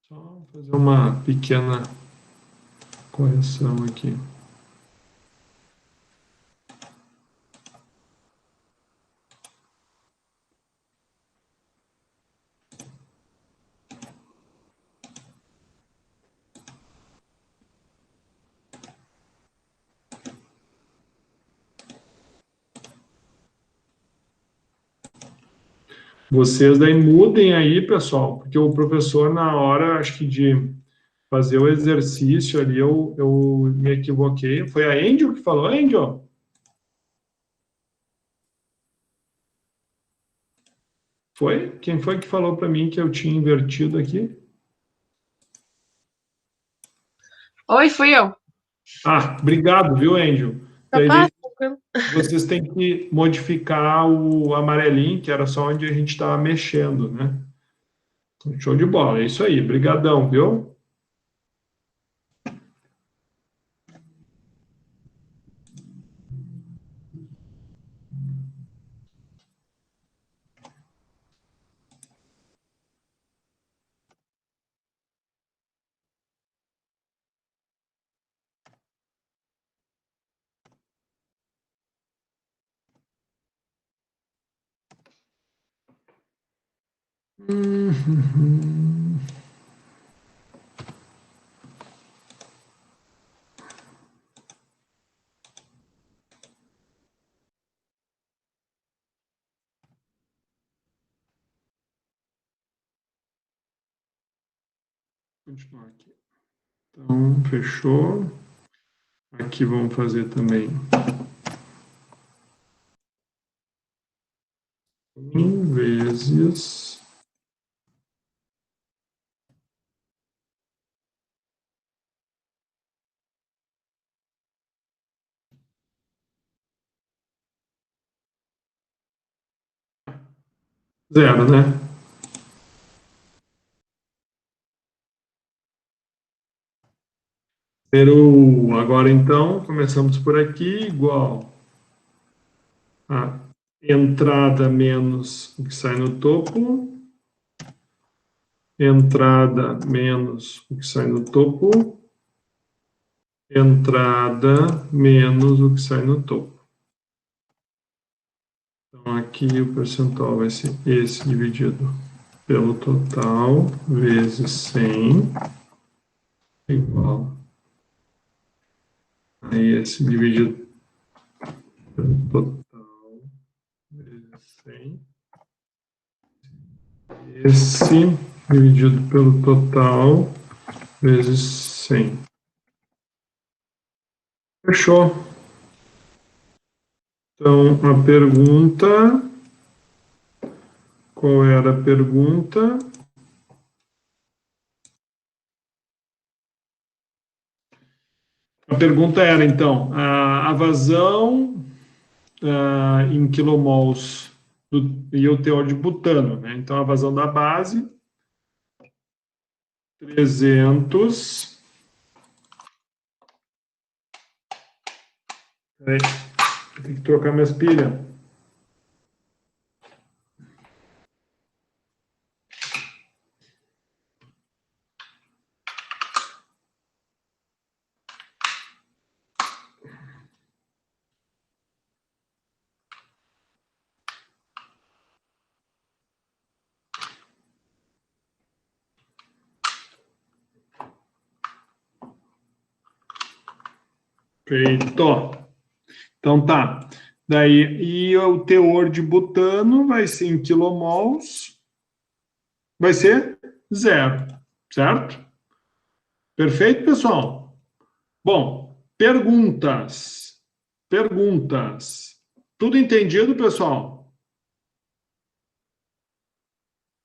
Só fazer uma pequena correção aqui. Vocês daí mudem aí, pessoal, porque o professor, na hora, acho que de fazer o exercício ali, eu me equivoquei. Foi a Angel que falou, Angel? Foi? Quem foi que falou para mim que eu tinha invertido aqui? Oi, fui eu. Ah, obrigado, viu, Angel? Capaz, Daí tranquilo. vocês têm que modificar o amarelinho, que era só onde a gente estava mexendo, né? Show de bola, é isso aí. Brigadão, viu? Continuar aqui. Então, fechou. Aqui vamos fazer também vezes zero, né? Agora, então, começamos por aqui, igual a entrada menos o que sai no topo, entrada menos o que sai no topo, entrada menos o que sai no topo. Então, aqui o percentual vai ser esse dividido pelo total, vezes 100, igual a esse dividido pelo total, vezes 100. Esse dividido pelo total, vezes 100. Fechou. Então, a pergunta... Qual era a pergunta? A pergunta era, então, a vazão em quilomols e o teor de butano, né? Então, a vazão da base, 300... Peraí, tem que trocar minhas pilhas. Feito. Então tá. Daí, e o teor de butano vai ser em quilomols, vai ser zero, certo? Perfeito, pessoal? Bom, perguntas. Perguntas. Tudo entendido, pessoal?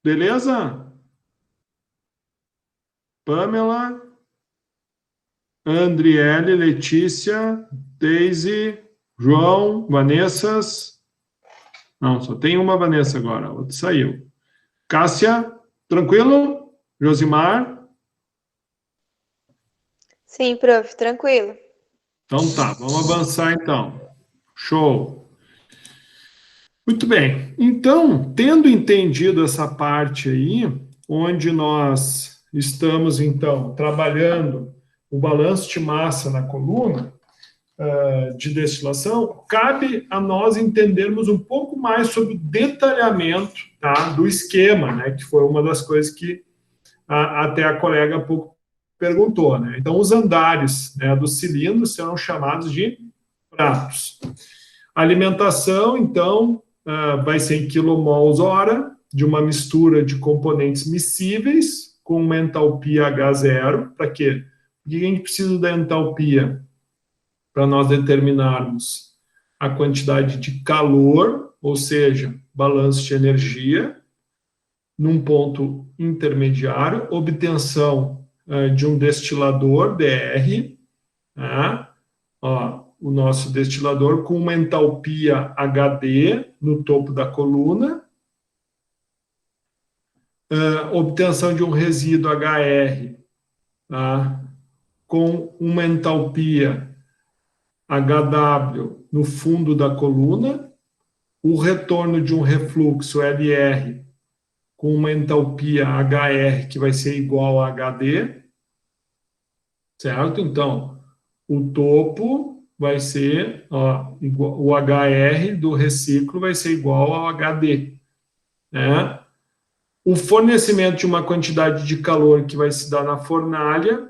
Beleza? Pamela, Andriele, Letícia, Daisy, João, Vanessas. Não, só tem uma Vanessa agora, a outra saiu. Cássia, tranquilo? Josimar? Sim, prof, tranquilo. Então tá, vamos avançar então. Show. Muito bem. Então, tendo entendido essa parte aí, onde nós estamos, então, trabalhando o balanço de massa na coluna de destilação, cabe a nós entendermos um pouco mais sobre o detalhamento, tá, do esquema, né, que foi uma das coisas que até a colega há pouco perguntou, né? Então, os andares, né, dos cilindros serão chamados de pratos. A alimentação, então, vai ser em quilomols hora, de uma mistura de componentes miscíveis, com uma entalpia H0. Para quê? Porque a gente precisa da entalpia para nós determinarmos a quantidade de calor, ou seja, balanço de energia, num ponto intermediário, obtenção de um destilador, DR, tá? Ó, o nosso destilador com uma entalpia HD no topo da coluna, obtenção de um resíduo HR, tá? Com uma entalpia HW no fundo da coluna, o retorno de um refluxo LR com uma entalpia HR que vai ser igual a HD, certo? Então, o topo vai ser, ó, igual, o HR do reciclo vai ser igual ao HD, né? O fornecimento de uma quantidade de calor que vai se dar na fornalha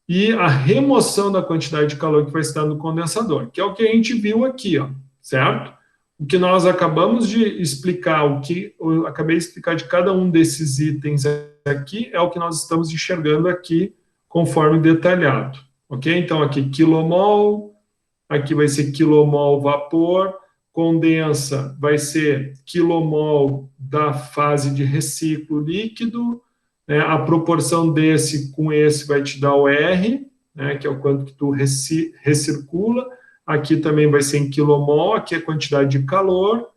e a remoção da quantidade de calor que vai se dar no condensador, que é o que a gente viu aqui, ó, certo? O que nós acabamos de explicar, o que eu acabei de explicar de cada um desses itens aqui, é o que nós estamos enxergando aqui, conforme detalhado, ok? Então, aqui, quilomol, aqui vai ser quilomol vapor, condensa vai ser quilomol da fase de reciclo líquido, né? A proporção desse com esse vai te dar o R, né? Que é o quanto que tu recircula. Aqui também vai ser em quilomol, aqui é a quantidade de calor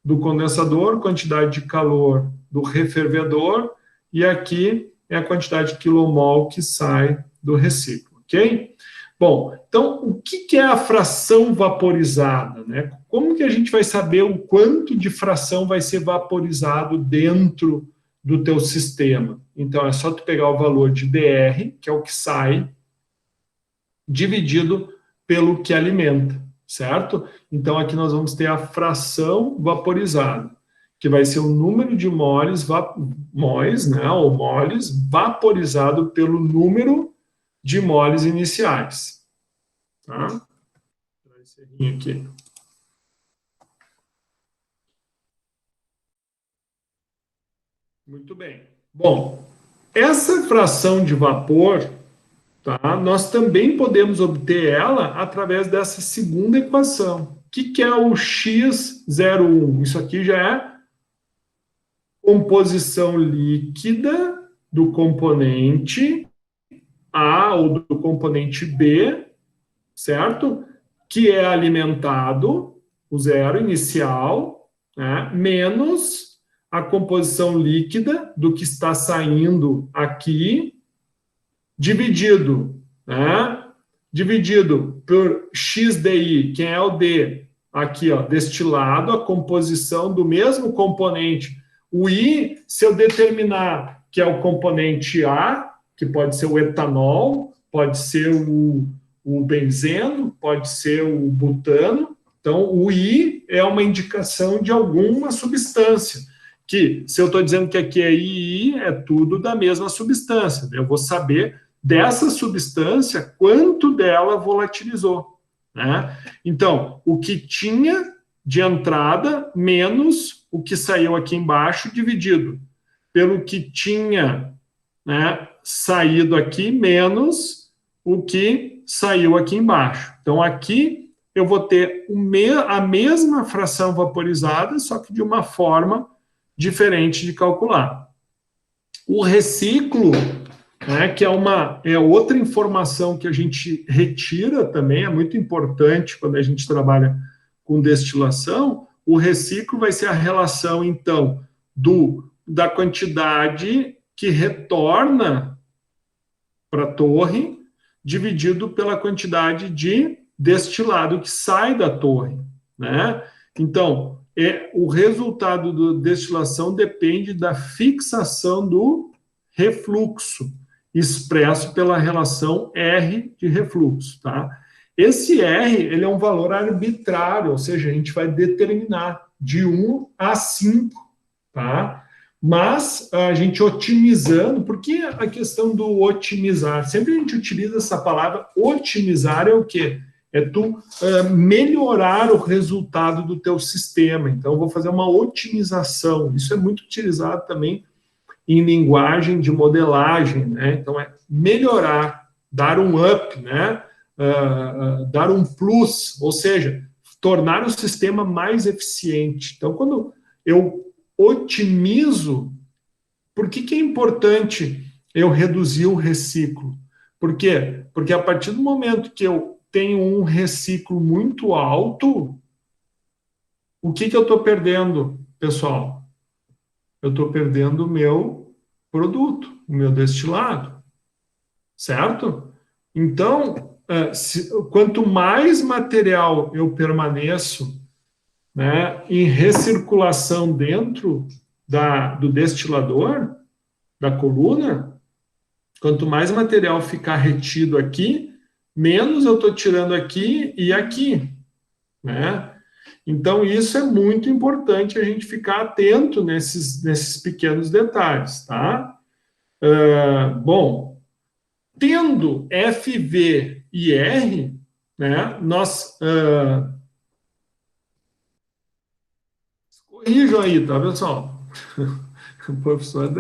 do condensador, quantidade de calor do refervedor, e aqui é a quantidade de quilomol que sai do reciclo, ok? Bom, então, o que é a fração vaporizada, né? Como que a gente vai saber o quanto de fração vai ser vaporizado dentro do teu sistema? Então, é só tu pegar o valor de dr, que é o que sai, dividido pelo que alimenta, certo? Então, aqui nós vamos ter a fração vaporizada, que vai ser o número de moles, né, ou moles, vaporizado pelo número de moles iniciais. Tá? Vou tirar esse errinho aqui. Muito bem. Bom, essa fração de vapor, tá, nós também podemos obter ela através dessa segunda equação. O que é o X01? Isso aqui já é composição líquida do componente A ou do componente B, certo? Que é alimentado, o zero inicial, né, menos a composição líquida do que está saindo aqui, dividido, né, dividido por XDI, que é o D, aqui, ó, destilado, a composição do mesmo componente. O I, se eu determinar que é o componente A, que pode ser o etanol, pode ser o benzeno, pode ser o butano. Então, o I é uma indicação de alguma substância, que, se eu estou dizendo que aqui é II, é tudo da mesma substância. Eu vou saber dessa substância quanto dela volatilizou, né? Então, o que tinha de entrada menos o que saiu aqui embaixo, dividido pelo que tinha, né, saído aqui, menos o que saiu aqui embaixo. Então, aqui eu vou ter a mesma fração vaporizada, só que de uma forma diferente de calcular. O reciclo, né, que é outra informação que a gente retira também, é muito importante quando a gente trabalha com destilação. O reciclo vai ser a relação, então, da quantidade que retorna para a torre, dividido pela quantidade de destilado que sai da torre, né? Então, o resultado da destilação depende da fixação do refluxo, expresso pela relação R de refluxo, tá? Esse R, ele é um valor arbitrário, ou seja, a gente vai determinar de 1 a 5, tá? Mas a gente otimizando, porque a questão do otimizar, sempre a gente utiliza essa palavra, otimizar é o quê? É tu melhorar o resultado do teu sistema. Então, eu vou fazer uma otimização. Isso é muito utilizado também em linguagem de modelagem, né? Então, é melhorar, dar um up, né? Dar um plus, ou seja, tornar o sistema mais eficiente. Então, quando eu otimizo, por que é importante eu reduzir o reciclo? Por quê? Porque a partir do momento que eu tenho um reciclo muito alto, o que eu estou perdendo, pessoal? Eu estou perdendo o meu produto, o meu destilado, certo? Então, quanto mais material eu permaneço, né, em recirculação dentro do destilador, da coluna, quanto mais material ficar retido aqui, menos eu estou tirando aqui e aqui, né? Então, isso é muito importante a gente ficar atento nesses pequenos detalhes, tá? Bom, tendo FV e R, né, nós... corrijam aí, tá, pessoal? O professor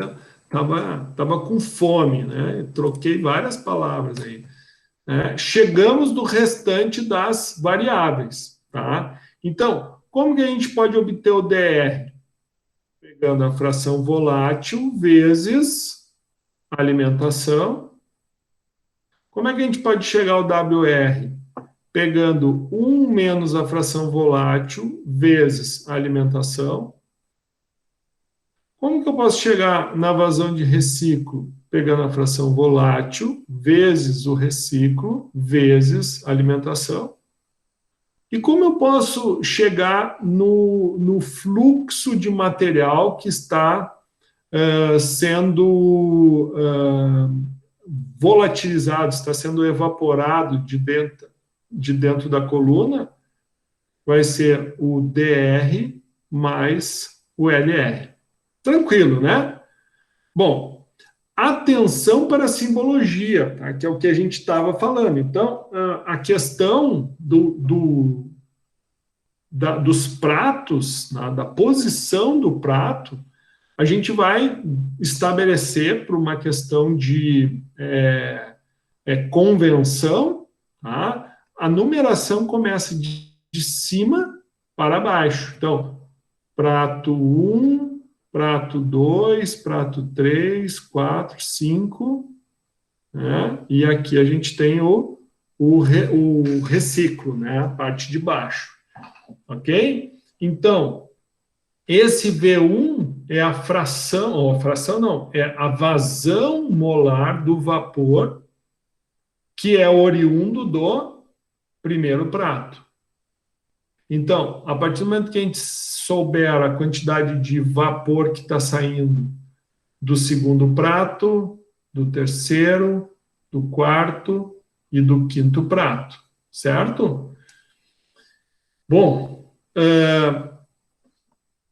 estava com fome, né? Troquei várias palavras aí. Chegamos no restante das variáveis, tá? Então, como que a gente pode obter o DR? Pegando a fração volátil vezes a alimentação. Como é que a gente pode chegar ao WR? Pegando 1 menos a fração volátil vezes a alimentação. Como que eu posso chegar na vazão de reciclo? Pegando a fração volátil vezes o reciclo vezes a alimentação. E como eu posso chegar no fluxo de material que está sendo volatilizado, está sendo evaporado de dentro da coluna? Vai ser o DR mais o LR. Tranquilo, né? Bom, atenção para a simbologia, tá? Que é o que a gente estava falando. Então, a questão dos pratos, da posição do prato, a gente vai estabelecer por uma questão de convenção, tá? A numeração começa de cima para baixo. Então, prato 1, prato 2, prato 3, 4, 5, né? E aqui a gente tem o reciclo, né? A parte de baixo, ok? Então, esse V1 é a fração, ou a fração não, é a vazão molar do vapor que é oriundo do primeiro prato. Então, a partir do momento que a gente souber a quantidade de vapor que está saindo do segundo prato, do terceiro, do quarto e do quinto prato, certo? Bom,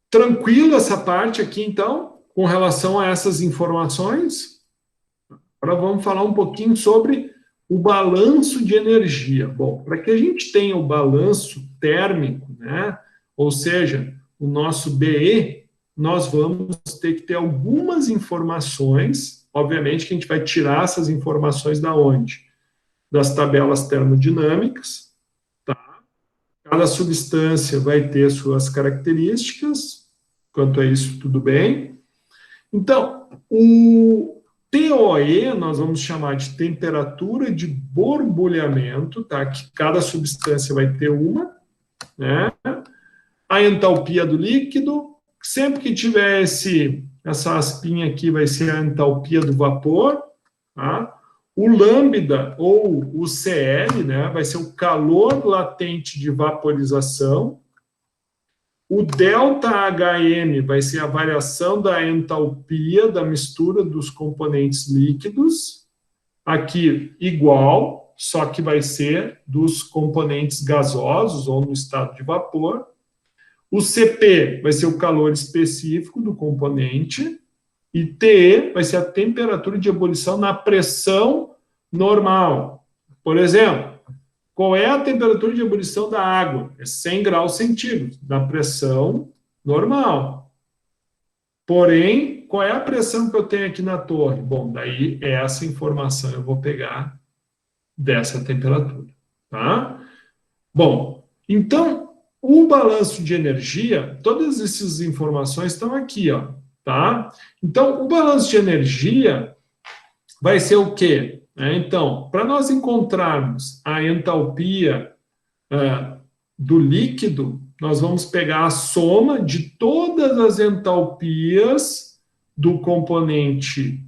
tranquilo essa parte aqui, então, com relação a essas informações. Agora vamos falar um pouquinho sobre o balanço de energia. Bom, para que a gente tenha o balanço térmico, né, ou seja, o nosso BE, nós vamos ter que ter algumas informações, obviamente que a gente vai tirar essas informações da onde? Das tabelas termodinâmicas, tá? Cada substância vai ter suas características, quanto a isso tudo bem. Então, o TOE, nós vamos chamar de temperatura de borbulhamento, tá? Que cada substância vai ter uma, né? A entalpia do líquido, sempre que tiver essa aspinha aqui, vai ser a entalpia do vapor, tá? O lambda, ou o CL, né? Vai ser o calor latente de vaporização. O ΔHM vai ser a variação da entalpia da mistura dos componentes líquidos, aqui igual, só que vai ser dos componentes gasosos ou no estado de vapor. O CP vai ser o calor específico do componente, e TE vai ser a temperatura de ebulição na pressão normal. Por exemplo, qual é a temperatura de ebulição da água? É 100 graus centígrados, na pressão normal. Porém, qual é a pressão que eu tenho aqui na torre? Bom, daí essa informação eu vou pegar dessa temperatura, tá? Bom, então, o balanço de energia, todas essas informações estão aqui, ó, tá? Então, o balanço de energia vai ser o quê? Então, para nós encontrarmos a entalpia do líquido, nós vamos pegar a soma de todas as entalpias do componente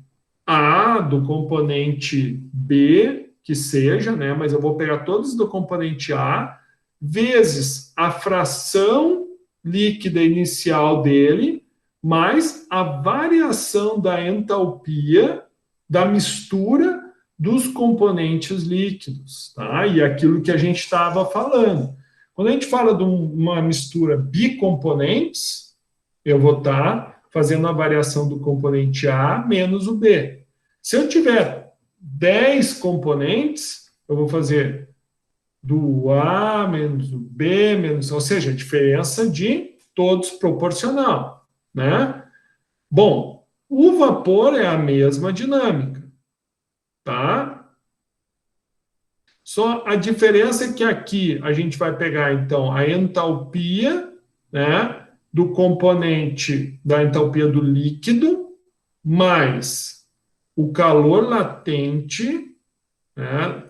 A, do componente B, que seja, né? Mas eu vou pegar todos do componente A, vezes a fração líquida inicial dele, mais a variação da entalpia da mistura dos componentes líquidos, tá? E aquilo que a gente estava falando. Quando a gente fala de uma mistura bicomponentes, eu vou estar fazendo a variação do componente A menos o B. Se eu tiver 10 componentes, eu vou fazer do A menos o B menos, ou seja, a diferença de todos proporcional, né? Bom, o vapor é a mesma dinâmica. Tá? Só a diferença é que aqui a gente vai pegar, então, a entalpia né, do componente da entalpia do líquido, mais o calor latente, né,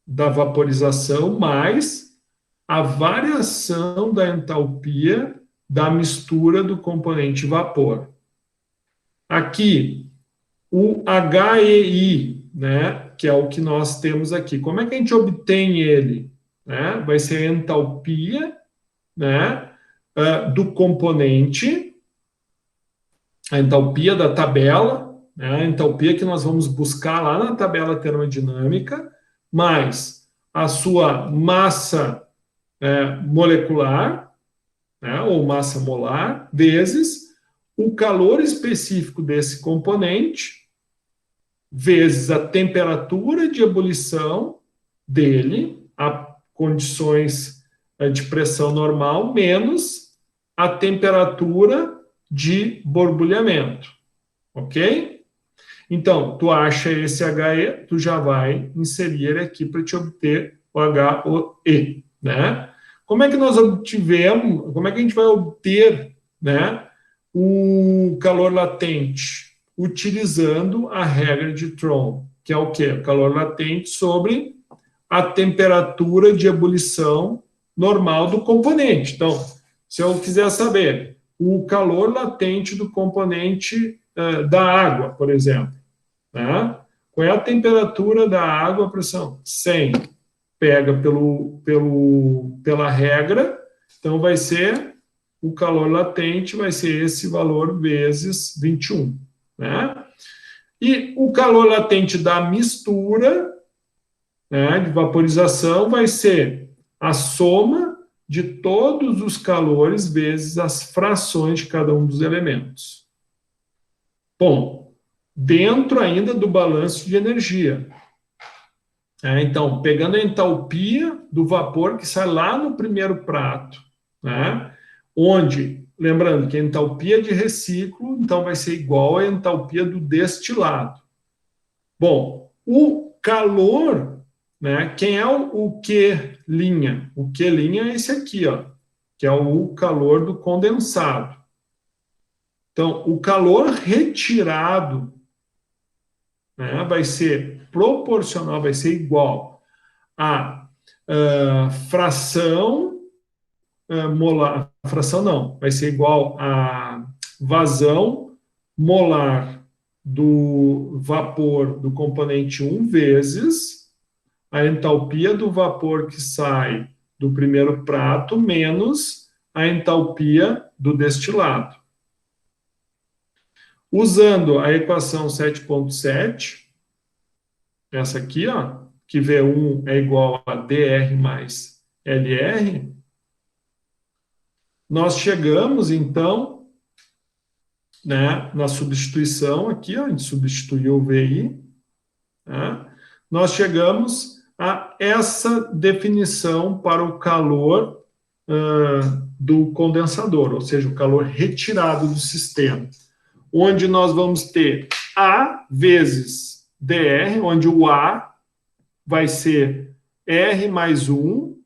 da vaporização, mais a variação da entalpia da mistura do componente vapor. Aqui, o HEI, né, que é o que nós temos aqui. Como é que a gente obtém ele? Né? Vai ser a entalpia, né, do componente, a entalpia da tabela, né, a entalpia que nós vamos buscar lá na tabela termodinâmica, mais a sua massa molecular, né, ou massa molar, vezes o calor específico desse componente, vezes a temperatura de ebulição dele, a condições de pressão normal, menos a temperatura de borbulhamento. Ok? Então, tu acha esse HE, tu já vai inserir ele aqui para te obter o HOE, né? Como é que nós obtivemos, como é que a gente vai obter, né, o calor latente? Utilizando a regra de Throm, que é o quê? O calor latente sobre a temperatura de ebulição normal do componente. Então, se eu quiser saber o calor latente do componente da água, por exemplo, né? Qual é a temperatura da água a pressão? 100. Pega pela regra, então vai ser o calor latente, vai ser esse valor vezes 21. Né? E o calor latente da mistura, né, de vaporização, vai ser a soma de todos os calores vezes as frações de cada um dos elementos. Bom, dentro ainda do balanço de energia. Então, pegando a entalpia do vapor que sai lá no primeiro prato, né, onde, lembrando que a entalpia de reciclo, então, vai ser igual à entalpia do destilado. Bom, o calor, né, quem é o Q'? O Q' é esse aqui, ó, que é o calor do condensado. Então, o calor retirado, né, vai ser proporcional, vai ser igual à fração molar, fração não, vai ser igual à vazão molar do vapor do componente 1 vezes a entalpia do vapor que sai do primeiro prato menos a entalpia do destilado. Usando a equação 7.7, essa aqui, ó, que V1 é igual a dr mais LR, nós chegamos, então, né, na substituição aqui, ó, a gente substituiu o VI, né, nós chegamos a essa definição para o calor do condensador, ou seja, o calor retirado do sistema, onde nós vamos ter A vezes dr, onde o A vai ser R mais 1,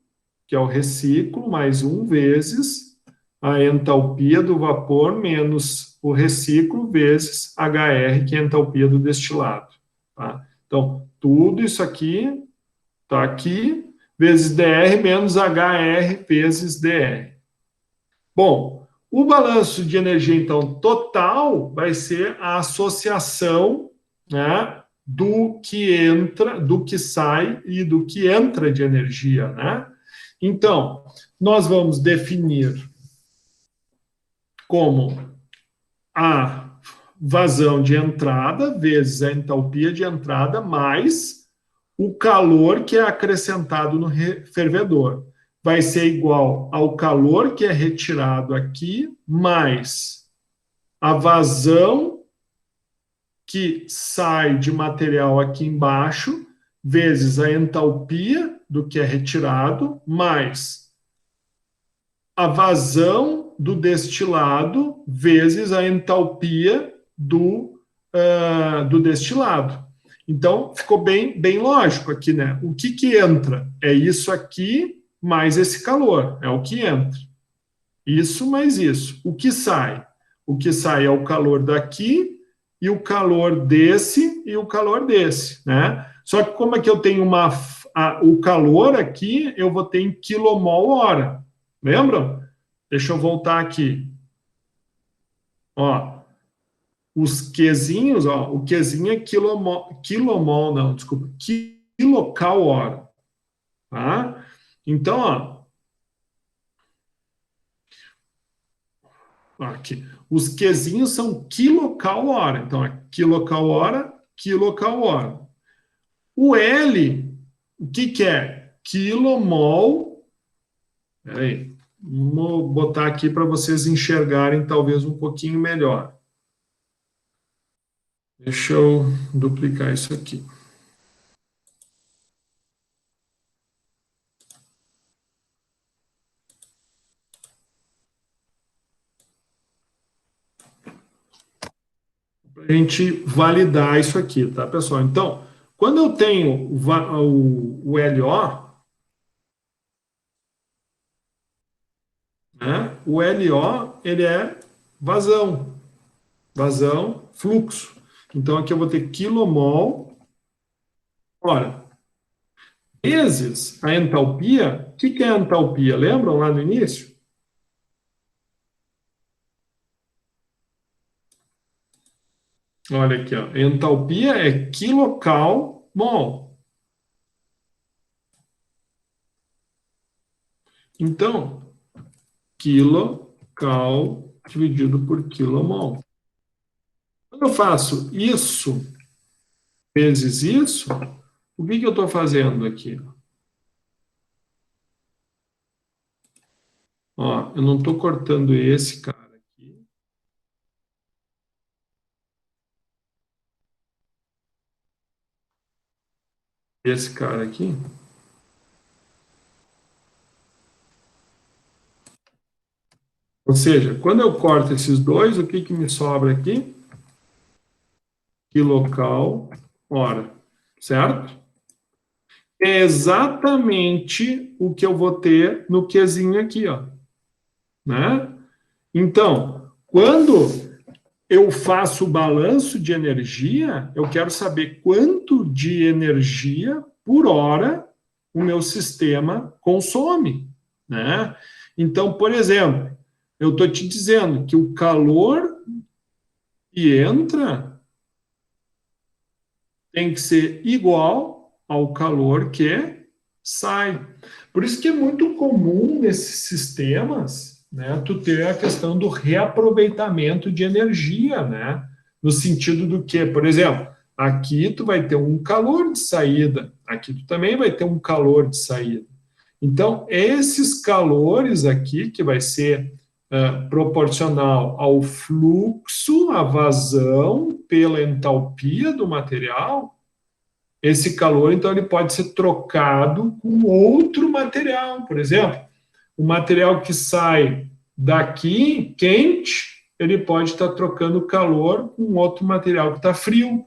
que é o reciclo, mais 1 vezes a entalpia do vapor menos o reciclo vezes HR, que é a entalpia do destilado. Tá? Então, tudo isso aqui está aqui, vezes dr menos HR vezes dr. Bom, o balanço de energia, então, total vai ser a associação, né, do que entra, do que sai e do que entra de energia, né? Então, nós vamos definir como a vazão de entrada vezes a entalpia de entrada mais o calor que é acrescentado no fervedor. Vai ser igual ao calor que é retirado aqui, mais a vazão que sai de material aqui embaixo, vezes a entalpia do que é retirado, mais a vazão do destilado, vezes a entalpia do destilado. Então, ficou bem lógico aqui, né? O que entra? É isso aqui mais esse calor, é o que entra. Isso mais isso. O que sai? O que sai é o calor daqui e o calor desse e o calor desse, né? Só que como é que eu tenho o calor aqui, eu vou ter em quilomol hora. Lembram? Deixa eu voltar aqui. Ó, os Qzinhos, ó, o Qzinho é quilomol, não, desculpa, quilocal hora. Tá? Então, ó, aqui. Os Qzinhos são quilocal hora. Então, é quilocal hora, quilocal hora. O L, o que é? Quilomol. Peraí, vou botar aqui para vocês enxergarem talvez um pouquinho melhor. Deixa eu duplicar isso aqui. Para a gente validar isso aqui, tá, pessoal? Então, quando eu tenho o LO, né, o LO, ele é vazão, fluxo. Então, aqui eu vou ter quilomol hora. Vezes a entalpia, o que é a entalpia? Lembram lá no início? Olha aqui, ó. Entalpia é quilocal mol. Então, quilocal dividido por quilomol. Quando eu faço isso vezes isso, o que eu estou fazendo aqui? Ó, eu não estou cortando esse cara aqui. Esse cara aqui. Ou seja, quando eu corto esses dois, o que me sobra aqui? Quilocal hora, certo? É exatamente o que eu vou ter no Qzinho aqui, ó. Né? Então, quando eu faço o balanço de energia, eu quero saber quanto de energia por hora o meu sistema consome, né? Então, por exemplo, eu estou te dizendo que o calor que entra tem que ser igual ao calor que sai. Por isso que é muito comum nesses sistemas, né, tu ter a questão do reaproveitamento de energia, né? No sentido do que, por exemplo, aqui tu vai ter um calor de saída, aqui tu também vai ter um calor de saída. Então, esses calores aqui, que vai ser proporcional ao fluxo, à vazão pela entalpia do material, esse calor, então, ele pode ser trocado com outro material. Por exemplo, o material que sai daqui quente, ele pode estar trocando calor com outro material que está frio,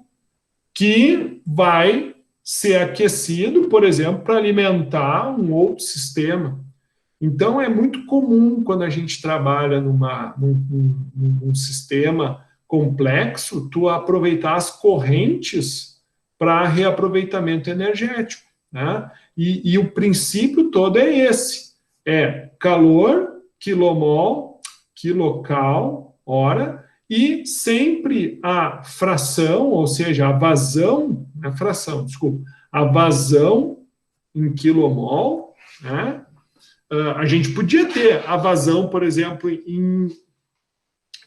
que vai ser aquecido, por exemplo, para alimentar um outro sistema. Então, é muito comum, quando a gente trabalha num sistema complexo, tu aproveitar as correntes para reaproveitamento energético, né? E o princípio todo é esse, é calor, quilomol, quilocal, hora, e sempre a fração, ou seja, a vazão, a fração, desculpa, a vazão em quilomol, né? A gente podia ter a vazão, por exemplo, em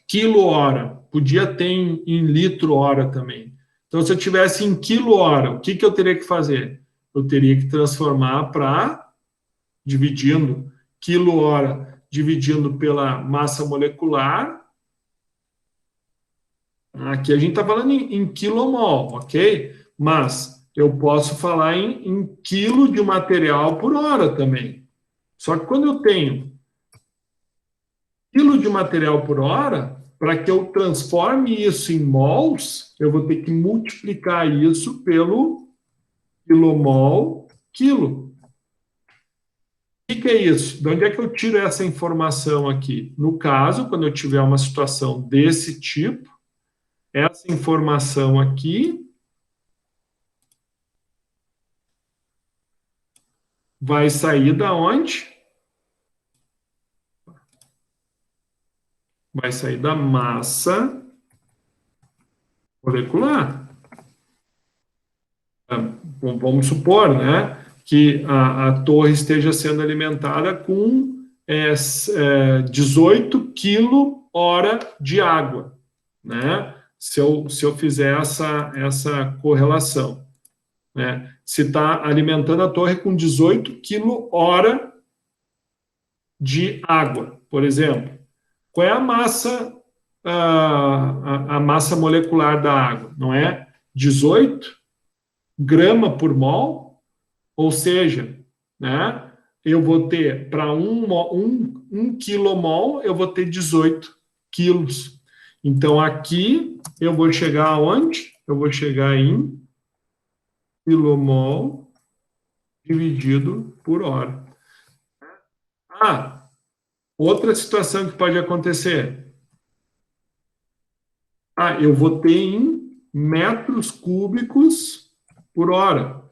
quilo-hora, podia ter em litro-hora também. Então, se eu tivesse em quilo-hora, o que eu teria que fazer? Eu teria que transformar para, dividindo, quilo-hora dividindo pela massa molecular. Aqui a gente está falando em quilomol, ok? Mas eu posso falar em quilo de material por hora também. Só que quando eu tenho quilo de material por hora, para que eu transforme isso em mols, eu vou ter que multiplicar isso pelo quilomol quilo. que é isso? De onde é que eu tiro essa informação aqui? No caso, quando eu tiver uma situação desse tipo, essa informação aqui vai sair da onde? Vai sair da massa molecular. Vamos supor, né, que a torre esteja sendo alimentada com 18 kWh de água, né? Se eu fizer essa correlação, né? Se está alimentando a torre com 18 kWh de água, por exemplo, qual é a massa, a massa molecular da água? Não é 18 grama por mol? Ou seja, né, eu vou ter, para um quilomol, eu vou ter 18 quilos. Então, aqui, eu vou chegar aonde? Eu vou chegar em quilomol dividido por hora. Outra situação que pode acontecer. Eu vou ter em metros cúbicos por hora.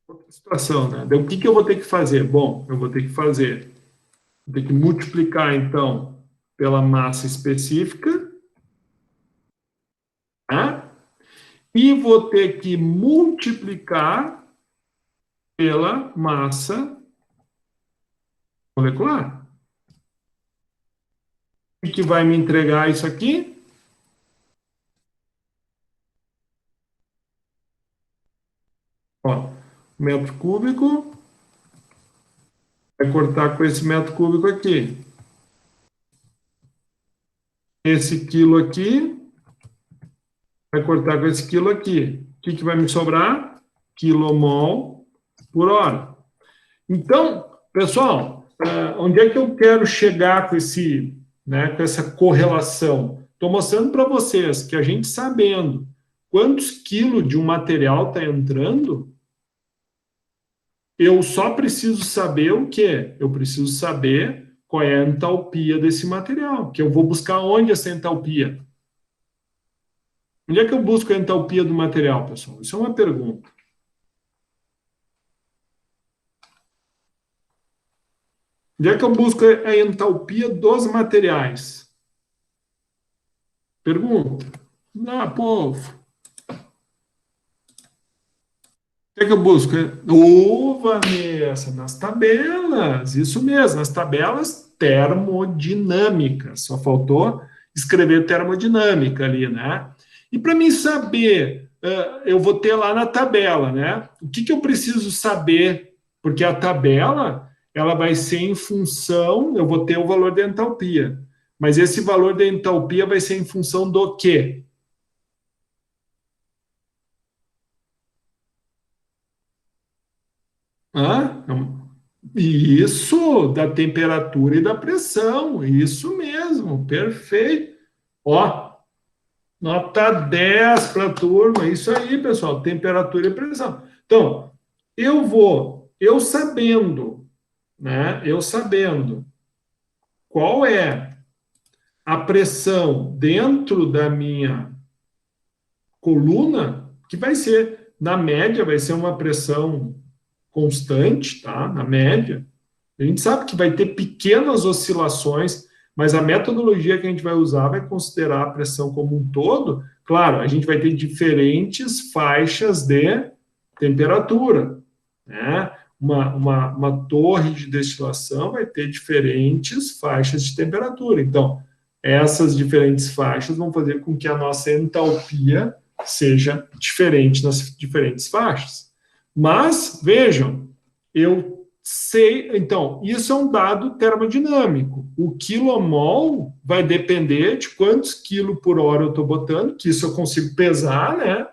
Outra situação, né? Então, o que eu vou ter que fazer? Bom, eu vou ter que multiplicar, então, pela massa específica, tá? E vou ter que multiplicar pela massa molecular. O que vai me entregar isso aqui? Ó, metro cúbico vai cortar com esse metro cúbico aqui. Esse quilo aqui vai cortar com esse quilo aqui. O que vai me sobrar? Quilomol por hora. Então, pessoal, onde é que eu quero chegar com com essa correlação? Estou mostrando para vocês que a gente sabendo quantos quilos de um material está entrando, eu só preciso saber o quê? Eu preciso saber qual é a entalpia desse material, que eu vou buscar onde essa entalpia. Onde é que eu busco a entalpia do material, pessoal? Isso é uma pergunta. Onde é que eu busco a entalpia dos materiais? Pergunta. Povo. O que é que eu busco? Vanessa, nas tabelas. Isso mesmo, nas tabelas termodinâmicas. Só faltou escrever termodinâmica ali, né? E para mim saber, eu vou ter lá na tabela, né? O que eu preciso saber? Porque a tabela, ela vai ser em função, eu vou ter o valor da entalpia. Mas esse valor da entalpia vai ser em função do quê? Isso, da temperatura e da pressão. Isso mesmo, perfeito. Ó, nota 10 para a turma. Isso aí, pessoal, temperatura e pressão. Então, eu sabendo, né? Eu sabendo qual é a pressão dentro da minha coluna, que vai ser, na média, vai ser uma pressão constante, tá? Na média. A gente sabe que vai ter pequenas oscilações, mas a metodologia que a gente vai usar vai considerar a pressão como um todo. Claro, a gente vai ter diferentes faixas de temperatura, né? Uma torre de destilação vai ter diferentes faixas de temperatura. Então, essas diferentes faixas vão fazer com que a nossa entalpia seja diferente nas diferentes faixas. Mas, vejam, eu sei... Então, isso é um dado termodinâmico. O quilomol vai depender de quantos quilos por hora eu estou botando, que isso eu consigo pesar, né?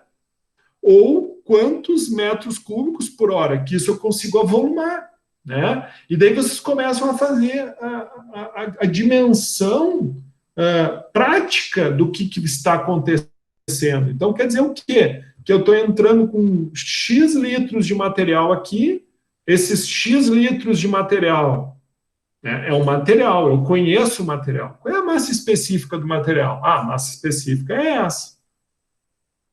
Ou quantos metros cúbicos por hora, que isso eu consigo avolumar, né? E daí vocês começam a fazer a dimensão prática do que está acontecendo acontecendo. Então, quer dizer o quê? Que eu estou entrando com X litros de material aqui, esses X litros de material, né, é um material, eu conheço o material. Qual é a massa específica do material? Ah, a massa específica é essa.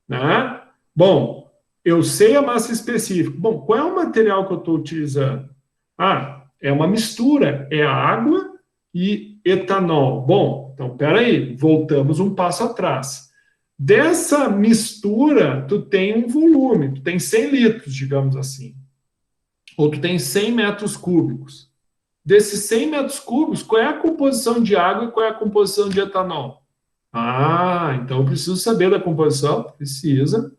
Né? Bom, eu sei a massa específica. Bom, qual é o material que eu estou utilizando? Ah, é uma mistura, é água e etanol. Bom, então, peraí, voltamos um passo atrás. Dessa mistura, tu tem um volume, tu tem 100 litros, digamos assim. Ou tu tem 100 metros cúbicos. Desses 100 metros cúbicos, qual é a composição de água e qual é a composição de etanol? Ah, então eu preciso saber da composição? Precisa.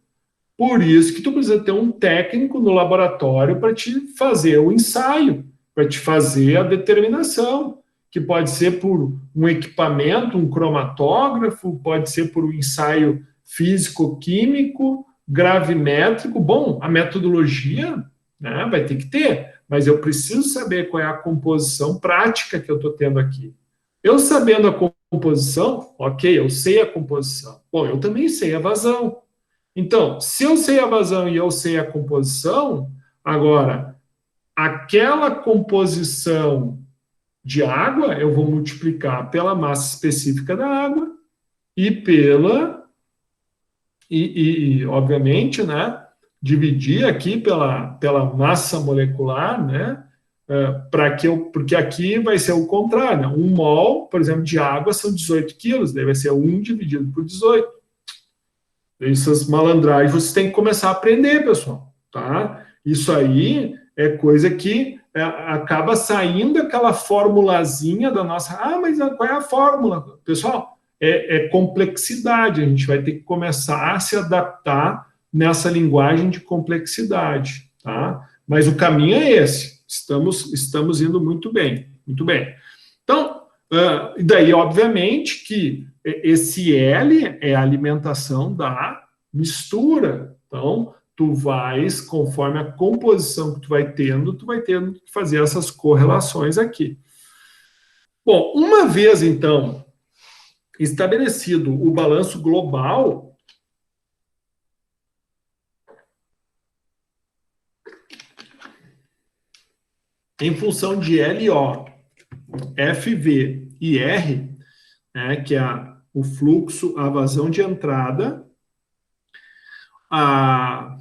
Por isso que tu precisa ter um técnico no laboratório para te fazer o ensaio, para te fazer a determinação, que pode ser por um equipamento, um cromatógrafo, pode ser por um ensaio físico-químico, gravimétrico. Bom, a metodologia, né, vai ter que ter, mas eu preciso saber qual é a composição prática que eu estou tendo aqui. Eu sabendo a composição, ok, eu sei a composição. Bom, eu também sei a vazão. Então, se eu sei a vazão e eu sei a composição, agora, aquela composição de água, eu vou multiplicar pela massa específica da água e obviamente, né, dividir aqui pela massa molecular, né, porque aqui vai ser o contrário, né? 1 mol, por exemplo, de água são 18 quilos, daí vai ser 1 dividido por 18. Essas malandragens vocês têm que começar a aprender, pessoal, tá? Isso aí é coisa que acaba saindo aquela formulazinha da nossa... Ah, mas qual é a fórmula? Pessoal, é complexidade, a gente vai ter que começar a se adaptar nessa linguagem de complexidade, tá? Mas o caminho é esse, estamos indo muito bem, muito bem. Então, daí, obviamente, que esse L é a alimentação da mistura. Então, tu vais, conforme a composição que tu vai tendo que fazer essas correlações aqui. Bom, uma vez, então, estabelecido o balanço global, em função de LO, FV e R, né, que é o fluxo, a vazão de entrada, a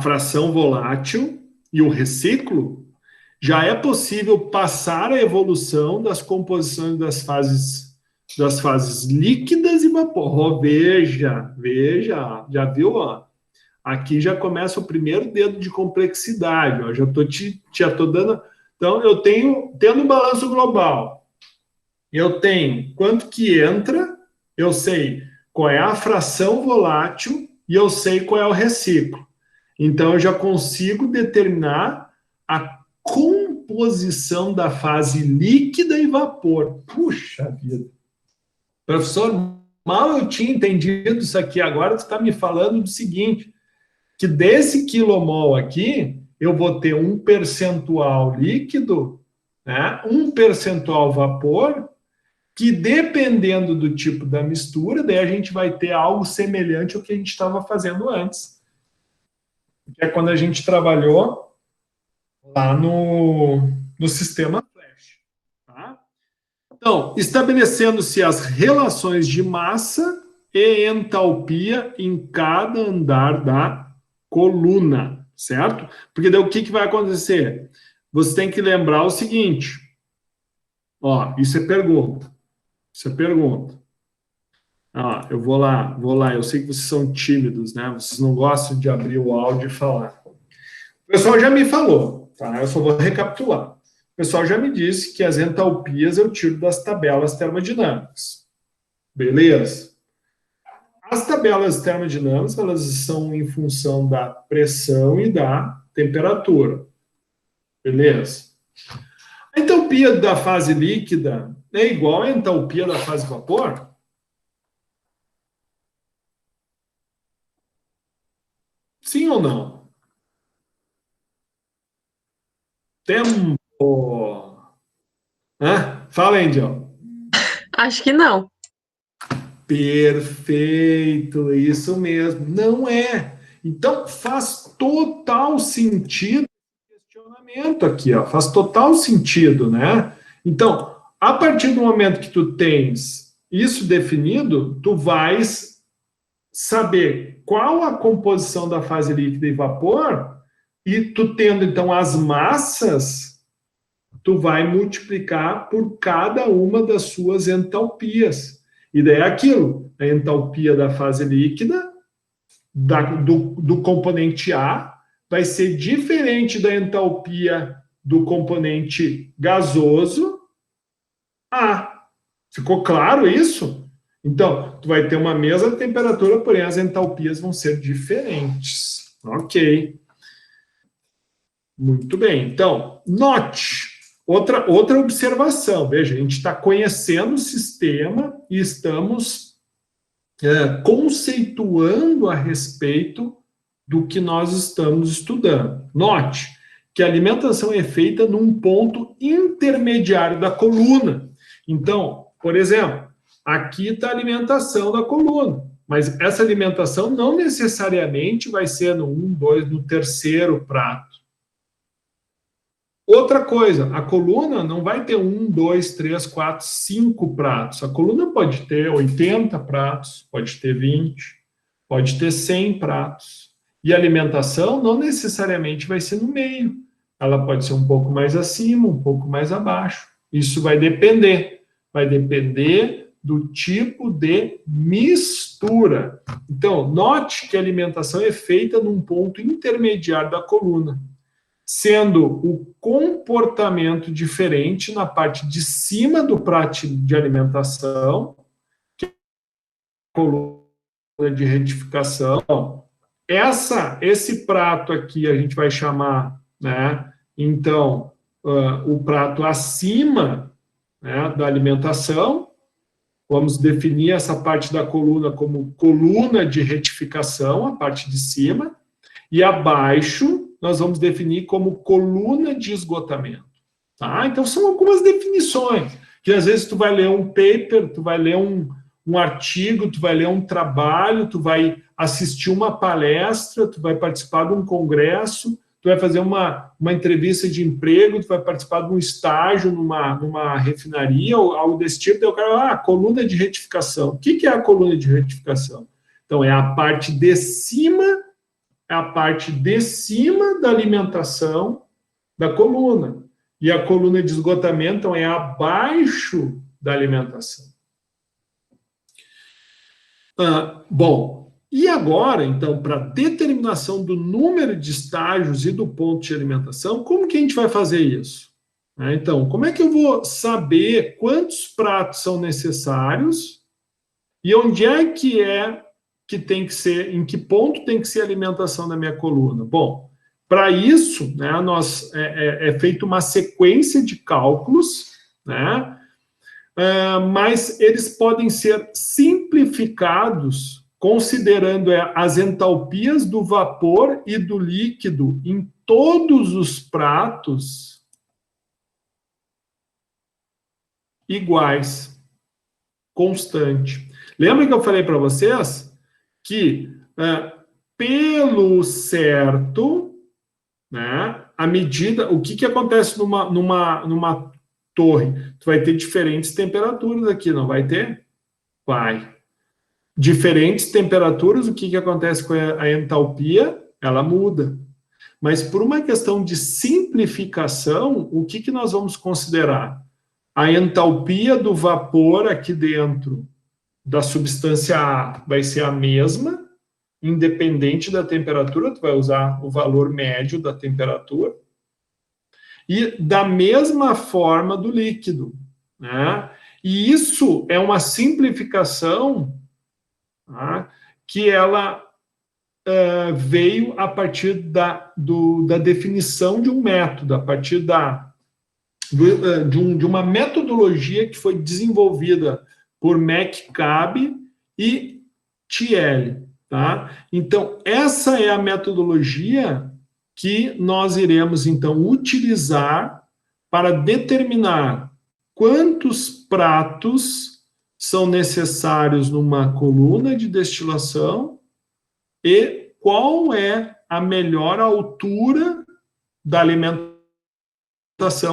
fração volátil e o reciclo, já é possível passar a evolução das composições das fases líquidas e vapor. Oh, veja, já viu? Ó? Aqui já começa o primeiro dedo de complexidade. Ó, já estou dando... Então, eu tendo um balanço global, eu tenho quanto que entra, eu sei qual é a fração volátil e eu sei qual é o reciclo. Então, eu já consigo determinar a composição da fase líquida e vapor. Puxa vida. Professor, mal eu tinha entendido isso aqui. Agora você está me falando do seguinte, que desse quilomol aqui, eu vou ter um percentual líquido, né, um percentual vapor, que dependendo do tipo da mistura, daí a gente vai ter algo semelhante ao que a gente estava fazendo antes. Que é quando a gente trabalhou lá no sistema Flash. Tá? Então, estabelecendo-se as relações de massa e entalpia em cada andar da coluna, certo? Porque daí o que vai acontecer? Você tem que lembrar o seguinte, ó, isso é pergunta. Eu vou lá, eu sei que vocês são tímidos, né? Vocês não gostam de abrir o áudio e falar. O pessoal já me falou, tá? Eu só vou recapitular. O pessoal já me disse que as entalpias eu tiro das tabelas termodinâmicas. Beleza? As tabelas termodinâmicas, elas são em função da pressão e da temperatura. Beleza? A entalpia da fase líquida é igual à entalpia da fase vapor? Sim ou não? Tempo. Fala, Angel. Acho que não. Perfeito, isso mesmo. Não é. Então, faz total sentido o questionamento aqui, ó. Faz total sentido, né? Então, a partir do momento que tu tens isso definido, tu vais saber qual a composição da fase líquida e vapor, e tu tendo, então, as massas, tu vai multiplicar por cada uma das suas entalpias. E daí é aquilo, a entalpia da fase líquida, do componente A, vai ser diferente da entalpia do componente gasoso A. Ficou claro isso? Então, tu vai ter uma mesma temperatura, porém as entalpias vão ser diferentes. Ok. Muito bem. Então, note, outra observação. Veja, a gente está conhecendo o sistema e estamos conceituando a respeito do que nós estamos estudando. Note que a alimentação é feita num ponto intermediário da coluna. Então, por exemplo, aqui está a alimentação da coluna, mas essa alimentação não necessariamente vai ser no 1, 2, no terceiro prato. Outra coisa, a coluna não vai ter 1, 2, 3, 4, 5 pratos. A coluna pode ter 80 pratos, pode ter 20, pode ter 100 pratos. E a alimentação não necessariamente vai ser no meio. Ela pode ser um pouco mais acima, um pouco mais abaixo. Isso vai depender. Vai depender do tipo de mistura. Então, note que a alimentação é feita num ponto intermediário da coluna, sendo o comportamento diferente na parte de cima do prato de alimentação, que é a coluna de retificação. Esse prato aqui a gente vai chamar, né, então, o prato acima, né, da alimentação. Vamos definir essa parte da coluna como coluna de retificação, a parte de cima, e abaixo nós vamos definir como coluna de esgotamento. Tá? Então, são algumas definições, que às vezes tu vai ler um paper, tu vai ler um artigo, tu vai ler um trabalho, tu vai assistir uma palestra, tu vai participar de um congresso, tu vai fazer uma entrevista de emprego, tu vai participar de um estágio numa refinaria, ou algo desse tipo, daí o cara, coluna de retificação. O que é a coluna de retificação? Então, é a parte de cima, da alimentação da coluna. E a coluna de esgotamento, então, é abaixo da alimentação. Bom, e agora, então, para determinação do número de estágios e do ponto de alimentação, como que a gente vai fazer isso? Então, como é que eu vou saber quantos pratos são necessários e onde é que tem que ser, em que ponto tem que ser a alimentação da minha coluna? Bom, para isso, né, é feita uma sequência de cálculos, né, mas eles podem ser simplificados considerando as entalpias do vapor e do líquido em todos os pratos iguais, constante. Lembra que eu falei para vocês que, pelo certo, né, a medida, o que acontece numa torre? Tu vai ter diferentes temperaturas aqui, não vai ter? Vai. Diferentes temperaturas, o que acontece com a entalpia? Ela muda. Mas por uma questão de simplificação, o que nós vamos considerar? A entalpia do vapor aqui dentro da substância A vai ser a mesma, independente da temperatura, tu vai usar o valor médio da temperatura, e da mesma forma do líquido, né? E isso é uma simplificação, tá, que ela veio a partir da definição de um método, a partir de uma metodologia que foi desenvolvida por McCabe e Thiele, tá? Então, essa é a metodologia que nós iremos, então, utilizar para determinar quantos pratos são necessários numa coluna de destilação e qual é a melhor altura da alimentação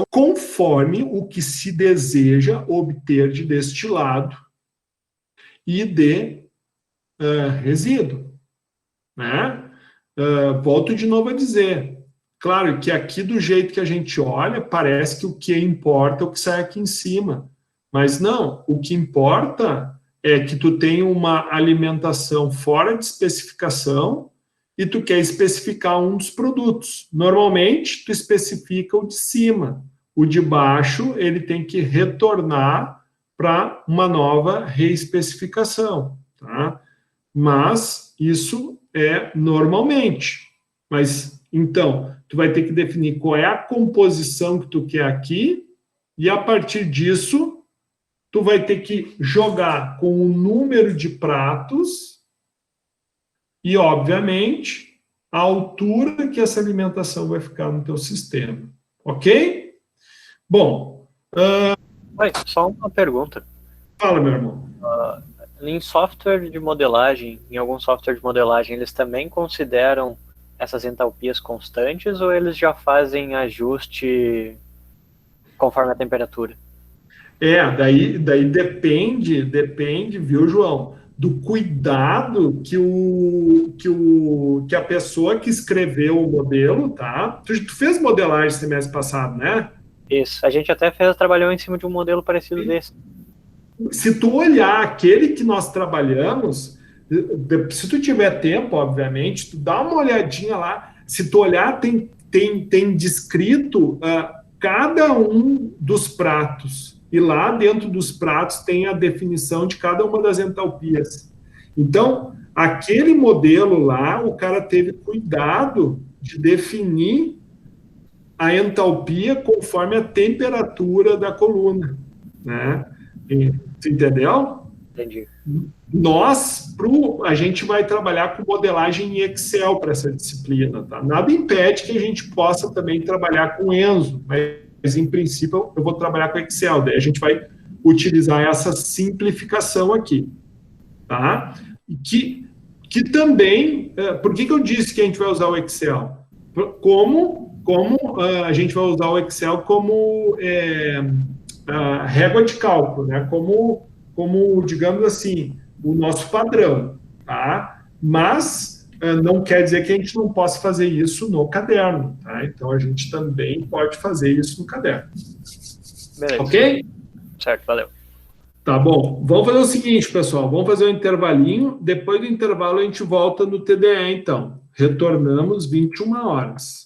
conforme o que se deseja obter de destilado e de resíduo, né? Volto de novo a dizer, claro que aqui do jeito que a gente olha, parece que o que importa é o que sai aqui em cima, mas não, o que importa é que tu tem uma alimentação fora de especificação e tu quer especificar um dos produtos. Normalmente, tu especifica o de cima. O de baixo, ele tem que retornar para uma nova reespecificação, tá? Mas isso é normalmente. Mas, então, tu vai ter que definir qual é a composição que tu quer aqui e, a partir disso, tu vai ter que jogar com o número de pratos e, obviamente, a altura que essa alimentação vai ficar no teu sistema. Ok? Bom... Só uma pergunta. Fala, meu irmão. Em software de modelagem, em algum software de modelagem, eles também consideram essas entalpias constantes ou eles já fazem ajuste conforme a temperatura? Daí depende, viu, João, do cuidado que a pessoa que escreveu o modelo, tá? Tu fez modelagem semestre passado, né? Isso, a gente até trabalhou em cima de um modelo parecido desse. Se tu olhar aquele que nós trabalhamos, se tu tiver tempo, obviamente, tu dá uma olhadinha lá, se tu olhar, tem descrito cada um dos pratos, e lá dentro dos pratos tem a definição de cada uma das entalpias. Então, aquele modelo lá, o cara teve cuidado de definir a entalpia conforme a temperatura da coluna, né? Você entendeu? Entendi. A gente vai trabalhar com modelagem em Excel para essa disciplina, tá? Nada impede que a gente possa também trabalhar com Enzo, mas em princípio eu vou trabalhar com Excel, daí a gente vai utilizar essa simplificação aqui, tá? Que também, por que eu disse que a gente vai usar o Excel? Como a gente vai usar o Excel como régua de cálculo, né? Como, digamos assim, o nosso padrão, tá? Mas não quer dizer que a gente não possa fazer isso no caderno, tá? Então, a gente também pode fazer isso no caderno. Beleza. Ok? Certo, valeu. Tá bom. Vamos fazer o seguinte, pessoal. Vamos fazer um intervalinho. Depois do intervalo, a gente volta no TDE, então. Retornamos 21 horas.